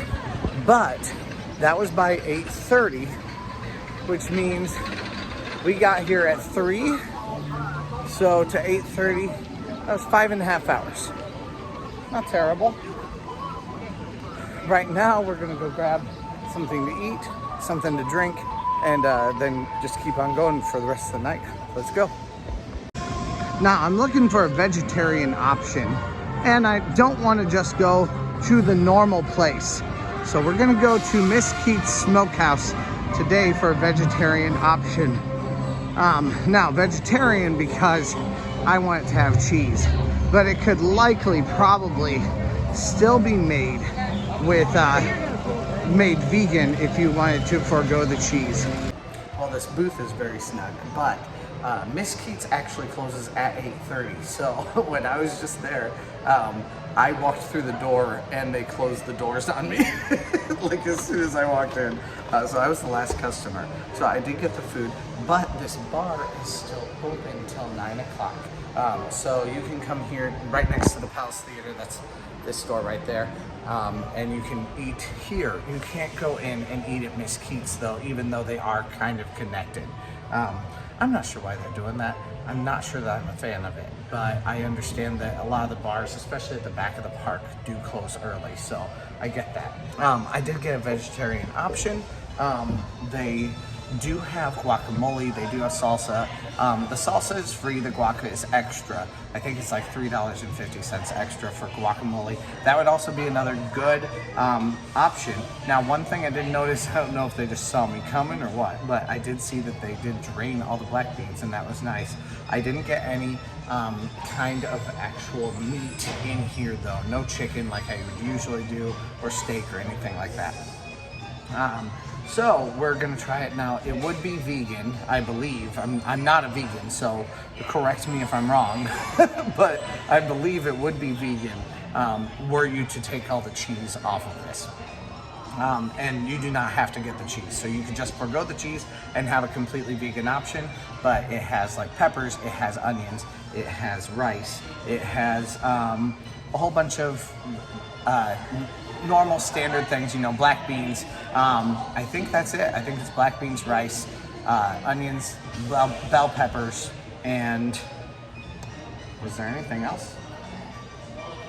Speaker 1: But that was by 8:30, which means we got here at 3, so to 8:30, that was 5.5 hours. Not terrible. Right now, we're gonna go grab something to eat, something to drink, and then just keep on going for the rest of the night. Let's go. Now, I'm looking for a vegetarian option, and I don't want to just go to the normal place. So we're gonna go to Miss Keats Smokehouse today for a vegetarian option. Now, vegetarian because I want it to have cheese, but it could likely probably still be made with made vegan if you wanted to forego the cheese. Well, this booth is very snug, but Miss Keats actually closes at 8:30. So when I was just there, I walked through the door and they closed the doors on me like as soon as I walked in. So I was the last customer. So I did get the food, but this bar is still open till 9 o'clock. So you can come here right next to the Palace Theater. That's this store right there. And you can eat here. You can't go in and eat at Miss Keats though, even though they are kind of connected. I'm not sure why they're doing that. I'm not sure that I'm a fan of it, but I understand that a lot of the bars, especially at the back of the park, do close early, so I get that. I did get a vegetarian option. They do have guacamole, they do have salsa. The salsa is free, the guaca is extra. I think it's like $3.50 extra for guacamole. That would also be another good option. Now, one thing I did notice, I don't know if they just saw me coming or what, but I did see that they did drain all the black beans, and that was nice. I didn't get any kind of actual meat in here though. No chicken like I would usually do, or steak or anything like that. So we're gonna try it now. It would be vegan, I believe. I'm not a vegan, so correct me if I'm wrong, but I believe it would be vegan were you to take all the cheese off of this. And you do not have to get the cheese, so you can just forego the cheese and have a completely vegan option. But it has like peppers, it has onions, it has rice, it has a whole bunch of normal standard things, you know, black beans. I think that's it. I think it's black beans, rice, onions, bell peppers, and was there anything else?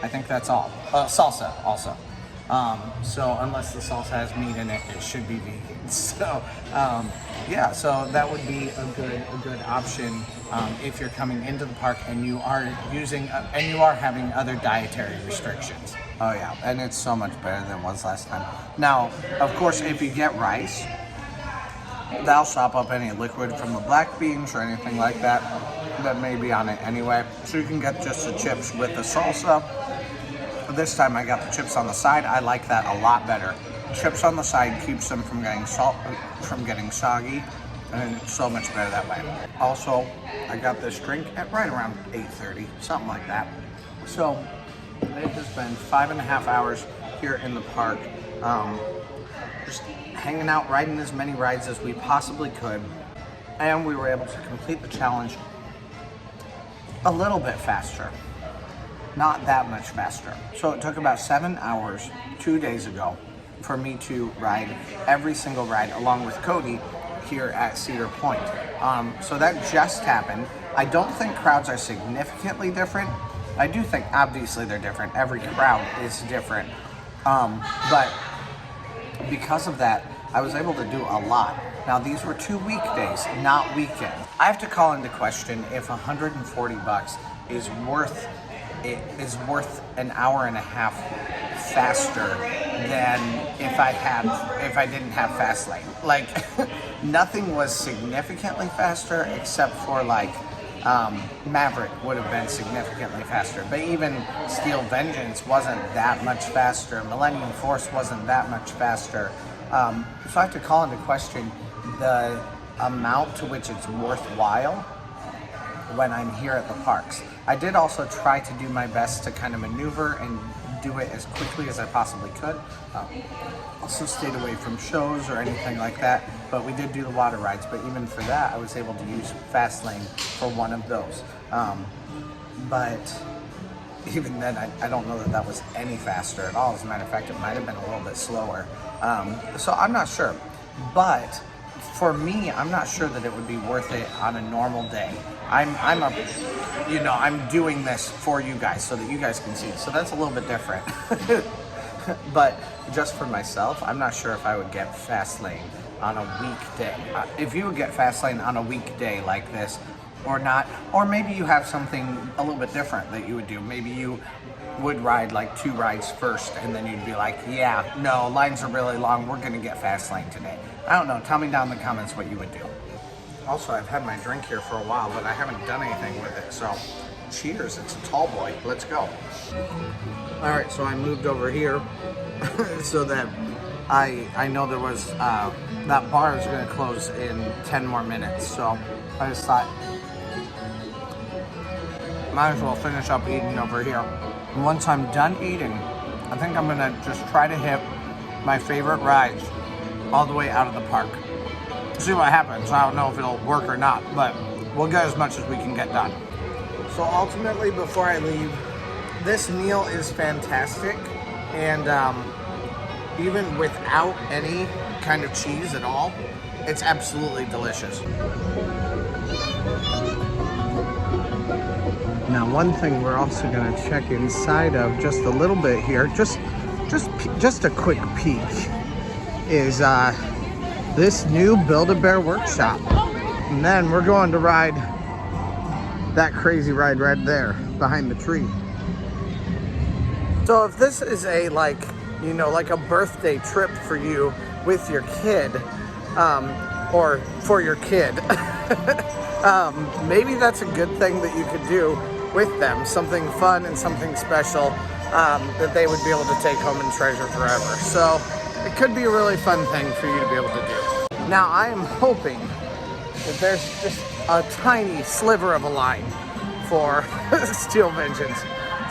Speaker 1: I think that's all. Salsa also. So unless the salsa has meat in it, it should be vegan. So yeah, so that would be a good option if you're coming into the park and you are using and you are having other dietary restrictions. Oh yeah, and it's so much better than it was last time. Now, of course, if you get rice, that'll sop up any liquid from the black beans or anything like that that may be on it anyway. So you can get just the chips with the salsa. This time I got the chips on the side. I like that a lot better. Chips on the side keeps them from getting soggy, and it's so much better that way. Also, I got this drink at right around 8:30, something like that. So it has been 5.5 hours here in the park, just hanging out, riding as many rides as we possibly could, and we were able to complete the challenge a little bit faster. Not that much faster. So it took about 7 hours 2 days ago for me to ride every single ride along with Cody here at Cedar Point. So that just happened. I don't think crowds are significantly different. I do think obviously they're different. Every crowd is different. But because of that, I was able to do a lot. Now these were 2 weekdays, not weekends. I have to call into question if $140 is worth an hour and a half faster than if I didn't have fast lane. Like nothing was significantly faster except for like Maverick would have been significantly faster, but even Steel Vengeance wasn't that much faster. Millennium Force wasn't that much faster. So I have to call into question the amount to which it's worthwhile when I'm here at the parks. I did also try to do my best to kind of maneuver and do it as quickly as I possibly could. Also stayed away from shows or anything like that, but we did do the water rides, but even for that I was able to use fast lane for one of those. But even then I don't know that that was any faster at all. As a matter of fact, it might have been a little bit slower. So I'm not sure, but for me, I'm not sure that it would be worth it on a normal day. I'm doing this for you guys so that you guys can see. So that's a little bit different. But just for myself, I'm not sure if I would get fast lane on a weekday. If you would get fast lane on a weekday like this or not, or maybe you have something a little bit different that you would do. Maybe you would ride like 2 rides first and then you'd be like, yeah, no, lines are really long, we're gonna get fast lane today. I don't know, tell me down in the comments what you would do. Also, I've had my drink here for a while, but I haven't done anything with it, so cheers, it's a tall boy, let's go. All right, so I moved over here so that I know there was, that bar is gonna close in 10 more minutes, so I just thought, might as well finish up eating over here. And once I'm done eating, I think I'm gonna just try to hit my favorite rides all the way out of the park. See what happens. I don't know if it'll work or not, but we'll get as much as we can get done. So ultimately, before I leave, this meal is fantastic, and even without any kind of cheese at all, it's absolutely delicious. Now, one thing we're also going to check inside of just a little bit here, just a quick peek, is this new Build-A-Bear workshop. And then we're going to ride that crazy ride right there behind the tree. So if this is a like a birthday trip for you with your kid, or for your kid, maybe that's a good thing that you could do with them, something fun and something special that they would be able to take home and treasure forever. So it could be a really fun thing for you to be able to do. Now I am hoping that there's just a tiny sliver of a line for Steel Vengeance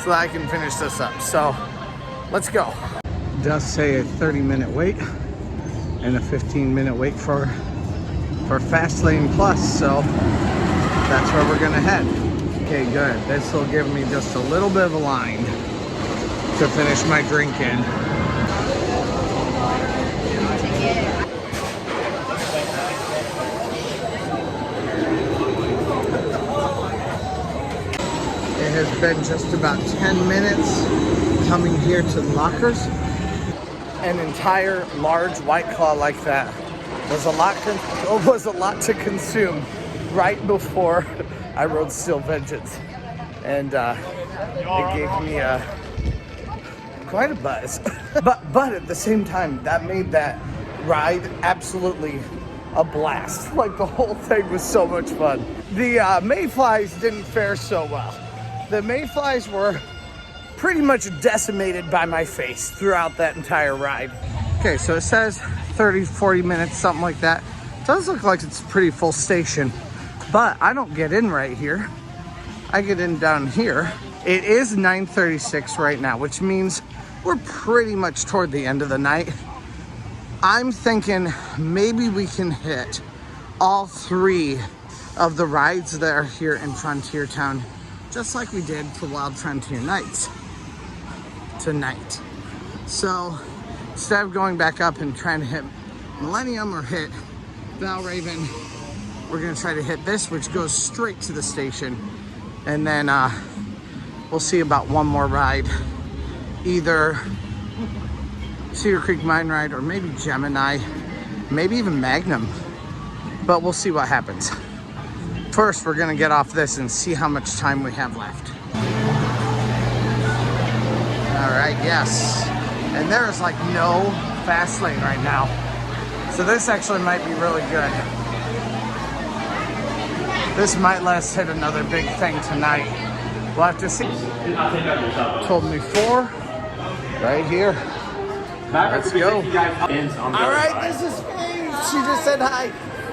Speaker 1: so that I can finish this up. So let's go. It does say a 30-minute wait and a 15-minute wait for Fastlane Plus, so that's where we're gonna head. Okay, good. This will give me just a little bit of a line to finish my drink in. It has been just about 10 minutes coming here to the lockers. An entire large White Claw like that was a lot to consume right before I rode Steel Vengeance, and it gave me quite a buzz. but at the same time, that made that ride absolutely a blast. Like, the whole thing was so much fun. The mayflies didn't fare so well. The mayflies were pretty much decimated by my face throughout that entire ride. Okay, so it says 30, 40 minutes, something like that. It does look like it's a pretty full station, but I don't get in right here. I get in down here. It is 9:36 right now, which means we're pretty much toward the end of the night. I'm thinking maybe we can hit all 3 of the rides that are here in Frontier Town, just like we did for Wild Frontier Nights tonight. So instead of going back up and trying to hit Millennium or hit Valravn, we're gonna try to hit this, which goes straight to the station. And then we'll see about one more ride, either Cedar Creek Mine Ride or maybe Gemini, maybe even Magnum, but we'll see what happens. First, we're gonna get off this and see how much time we have left. All right, yes. And there's like no fast lane right now. So this actually might be really good. This might let us hit another big thing tonight. We'll have to see. Told me 4, right here. Let's go. All right, this is Faye. She just said hi.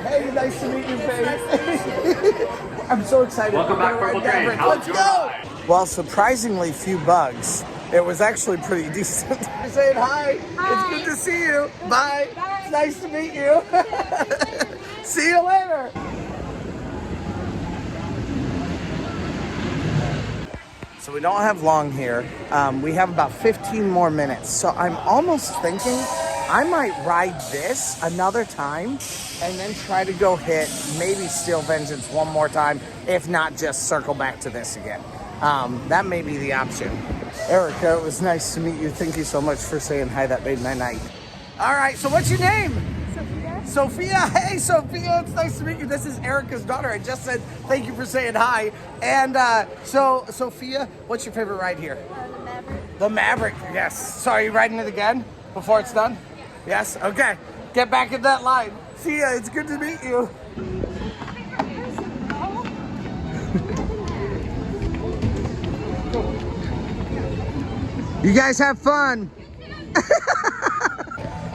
Speaker 1: Hey, nice to meet you, Faye. I'm so excited.
Speaker 3: Welcome back, Purple Train.
Speaker 1: Let's go. Well, surprisingly few bugs. It was actually pretty decent. You're saying hi. It's good to see you. Bye. It's nice to meet you. See you later. So we don't have long here. We have about 15 more minutes. So I'm almost thinking I might ride this another time and then try to go hit maybe Steel Vengeance one more time. If not, just circle back to this again. That may be the option. Erica, it was nice to meet you. Thank you so much for saying hi. That made my night. All right, so what's your name? Sophia. Hey, Sophia, it's nice to meet you. This is Erica's daughter. I just said thank you for saying hi. And so, Sophia, what's your favorite ride here?
Speaker 4: The Maverick.
Speaker 1: The Maverick, yes. So are you riding it again before it's done? Yes? Okay. Get back in that line. See ya. It's good to meet you. You guys have fun.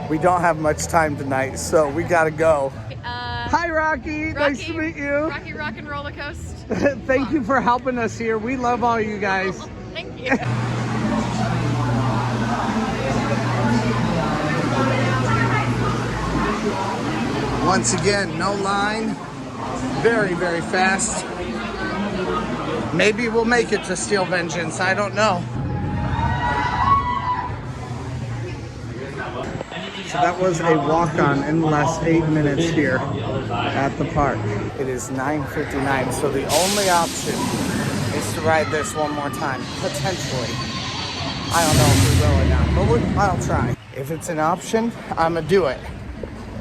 Speaker 1: We don't have much time tonight, so we gotta go. Hi, Rocky. Nice to meet you.
Speaker 9: Rocky Rock and Roller Coaster.
Speaker 1: Thank you for helping us here. We love all you guys.
Speaker 9: Thank you.
Speaker 1: Once again, no line. Very, very fast. Maybe we'll make it to Steel Vengeance. I don't know. So that was a walk-on in the last 8 minutes here at the park. It is 9:59, so the only option is to ride this one more time, potentially. I don't know if we will or not, but I'll try. If it's an option, I'm gonna do it.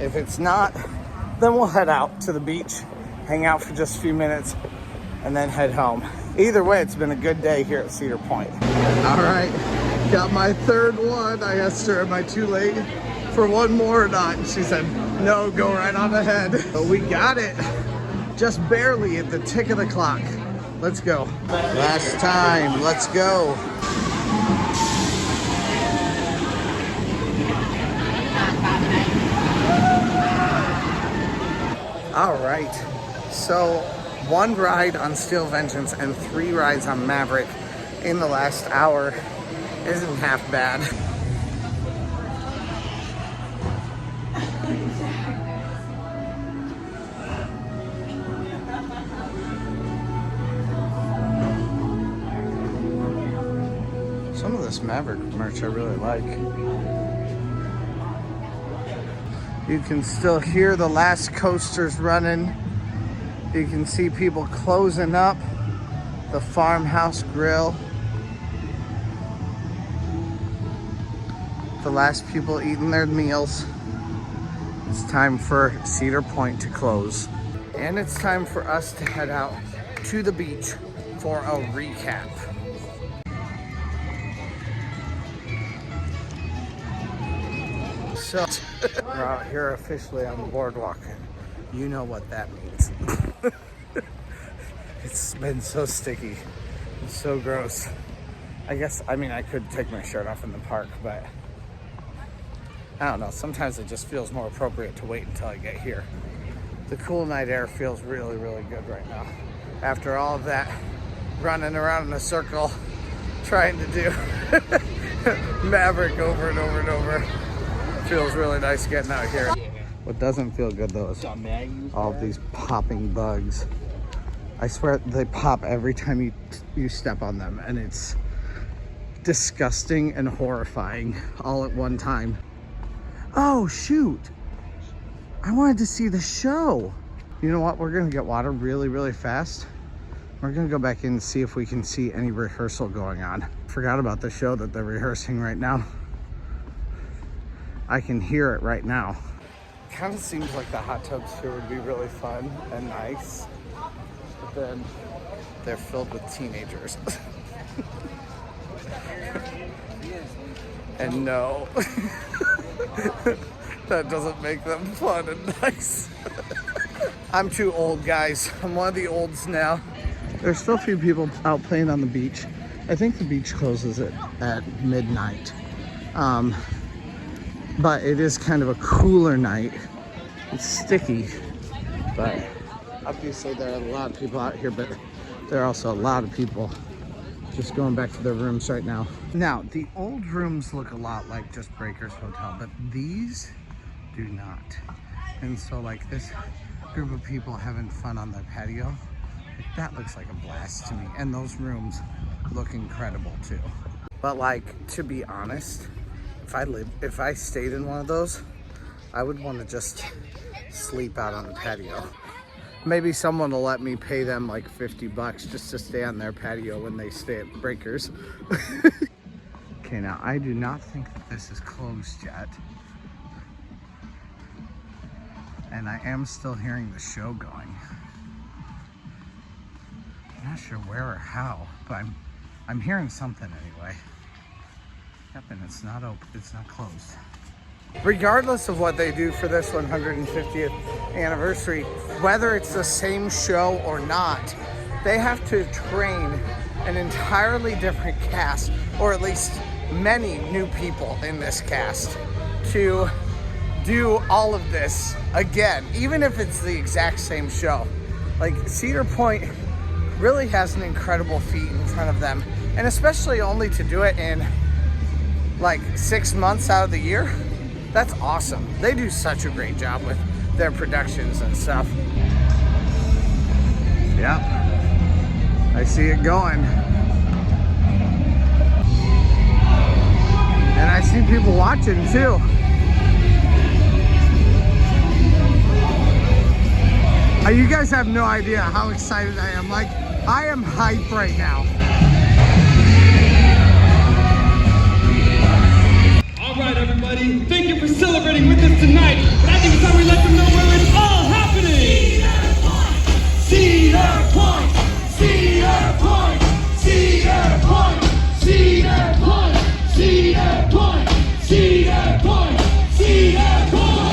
Speaker 1: If it's not, then we'll head out to the beach, hang out for just a few minutes, and then head home. Either way, it's been a good day here at Cedar Point. All right, got my 3rd one. I asked her, am I too late for one more or not? She said, no, go right on ahead. But we got it, just barely at the tick of the clock. Let's go. Last time, let's go. All right, so 1 ride on Steel Vengeance and 3 rides on Maverick in the last hour isn't half bad. Some of this Maverick merch I really like. You can still hear the last coasters running. You can see people closing up the farmhouse grill. The last people eating their meals. It's time for Cedar Point to close. And it's time for us to head out to the beach for a recap. So, we're out here officially on the boardwalk. You know what that means. It's been so sticky. It's so gross. I guess, I mean, I could take my shirt off in the park, but I don't know. Sometimes it just feels more appropriate to wait until I get here. The cool night air feels really, really good right now. After all of that running around in a circle, trying to do Maverick over and over and over, feels really nice getting out here. What doesn't feel good though is all of these popping bugs. I swear they pop every time you step on them, and it's disgusting and horrifying all at one time. Oh shoot, I wanted to see the show. You know what, we're gonna get water really, really fast. We're gonna go back in and see if we can see any rehearsal going on. Forgot about the show that they're rehearsing right now. I can hear it right now. Kind of seems like the hot tubs here would be really fun and nice, but then they're filled with teenagers. And no, that doesn't make them fun and nice. I'm too old, guys. I'm one of the olds now. There's still a few people out playing on the beach. I think the beach closes at midnight. But it is kind of a cooler night. It's sticky, but obviously there are a lot of people out here, but there are also a lot of people just going back to their rooms right now. Now, the old rooms look a lot like just Breakers Hotel, but these do not. And so like this group of people having fun on their patio, that looks like a blast to me. And those rooms look incredible too. But like, to be honest, if I stayed in one of those, I would want to just sleep out on the patio. Maybe someone will let me pay them like $50 just to stay on their patio when they stay at Breakers. Okay, now I do not think that this is closed yet. And I am still hearing the show going. I'm not sure where or how, but I'm hearing something anyway. Yep, and it's not open, it's not closed. Regardless of what they do for this 150th anniversary, whether it's the same show or not, they have to train an entirely different cast, or at least many new people in this cast, to do all of this again, even if it's the exact same show. Like, Cedar Point really has an incredible feat in front of them, and especially only to do it in like 6 months out of the year. That's awesome. They do such a great job with their productions and stuff. Yep, I see it going. And I see people watching too. You guys have no idea how excited I am. Like, I am hyped right now.
Speaker 7: All right, everybody. Thank you for celebrating with us tonight. But I think it's time we let them know where it's all happening. Cedar Point, Cedar Point, Cedar Point, Cedar Point, Cedar Point, Cedar Point, Cedar Point.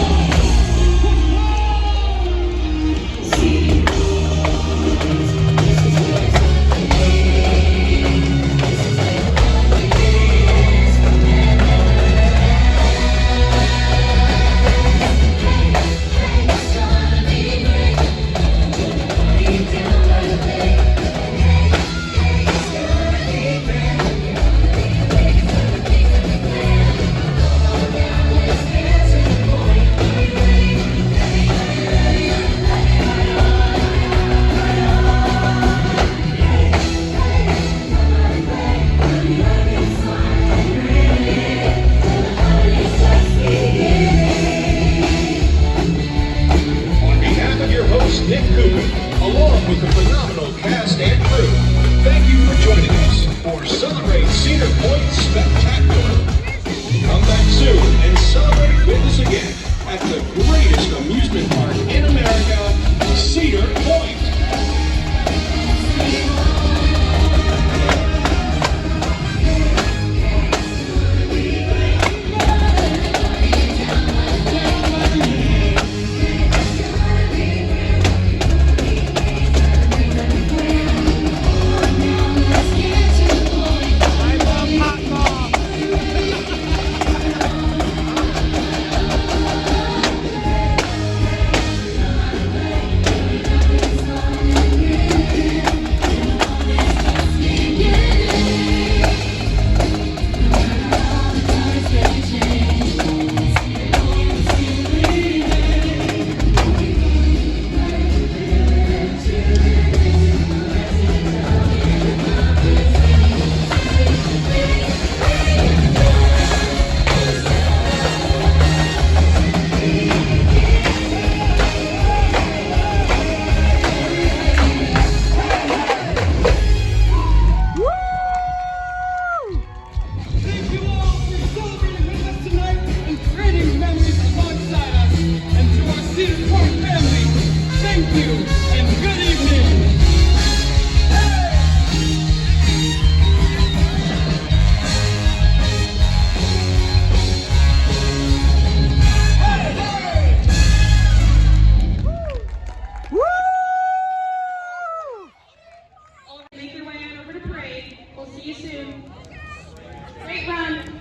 Speaker 4: Great run.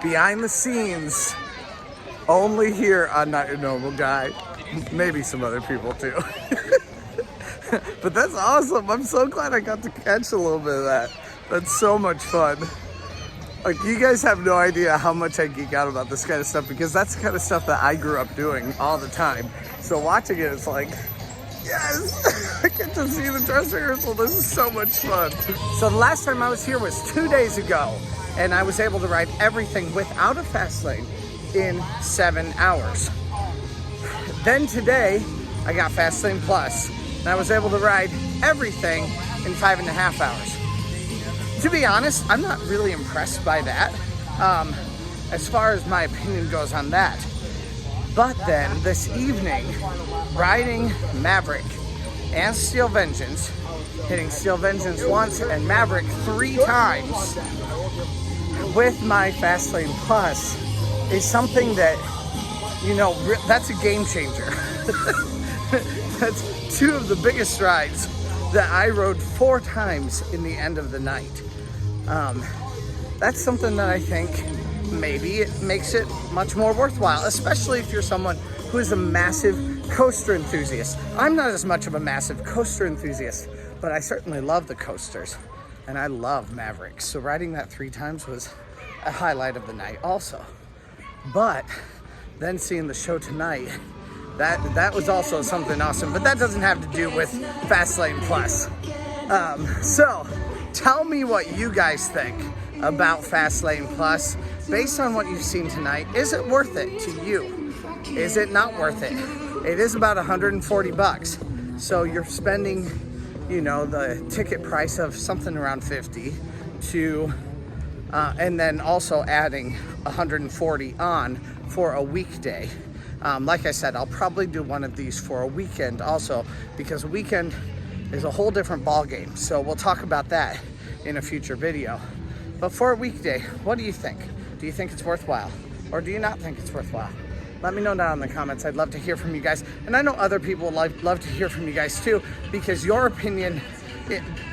Speaker 1: Behind the scenes, only here on Not Your Normal Guy. Maybe some other people too. But that's awesome. I'm so glad I got to catch a little bit of that. That's so much fun. Like, you guys have no idea how much I geek out about this kind of stuff, because that's the kind of stuff that I grew up doing all the time. So watching it, it's like, yes, I get to see the dress rehearsal. This is so much fun. So the last time I was here was 2 days ago, and I was able to ride everything without a fast lane in 7 hours. Then today, I got Fast Lane Plus, and I was able to ride everything in 5.5 hours. To be honest, I'm not really impressed by that, as far as my opinion goes on that. But then, this evening, riding Maverick and Steel Vengeance, hitting Steel Vengeance once and Maverick 3 times with my Fast Lane Plus is something that, you know, that's a game changer. That's 2 of the biggest rides that I rode 4 times in the end of the night. That's something that I think maybe it makes it much more worthwhile, especially if you're someone who is a massive coaster enthusiast. I'm not as much of a massive coaster enthusiast, but I certainly love the coasters, and I love Mavericks. So riding that 3 times was a highlight of the night also. But then seeing the show tonight, that was also something awesome, but that doesn't have to do with Fast Lane Plus. So tell me what you guys think about Fast Lane Plus based on what you've seen tonight. Is it worth it to you? Is it not worth it? It is about 140 bucks. So you're spending, you know, the ticket price of something around 50 to, and then also adding 140 on for a weekday. Like I said, I'll probably do one of these for a weekend also, because a weekend is a whole different ball game. So we'll talk about that in a future video. But for a weekday, what do you think? Do you think it's worthwhile? Or do you not think it's worthwhile? Let me know down in the comments. I'd love to hear from you guys. And I know other people would love to hear from you guys too, because your opinion,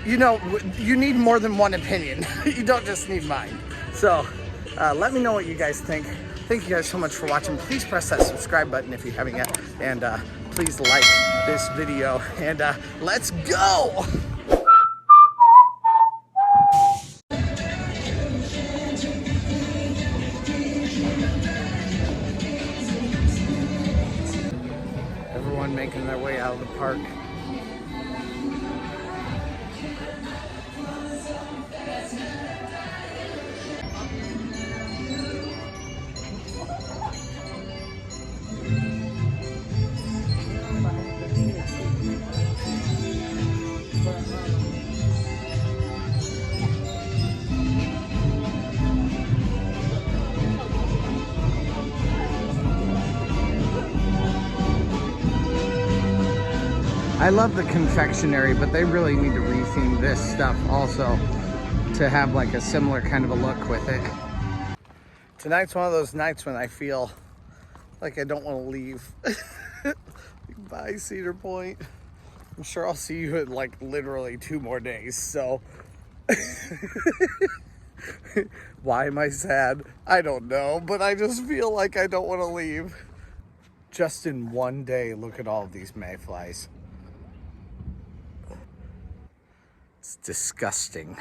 Speaker 1: you know, you need more than one opinion. You don't just need mine. So let me know what you guys think. Thank you guys so much for watching. Please press that subscribe button if you haven't yet. And please like this video. And let's go! Everyone making their way out of the park. I love the confectionery, but they really need to retheme this stuff also to have like a similar kind of a look with it. Tonight's one of those nights when I feel like I don't want to leave. Bye, Cedar Point. I'm sure I'll see you in like literally 2 more days, so. Why am I sad? I don't know, but I just feel like I don't want to leave. Just in one day, look at all of these mayflies. It's disgusting.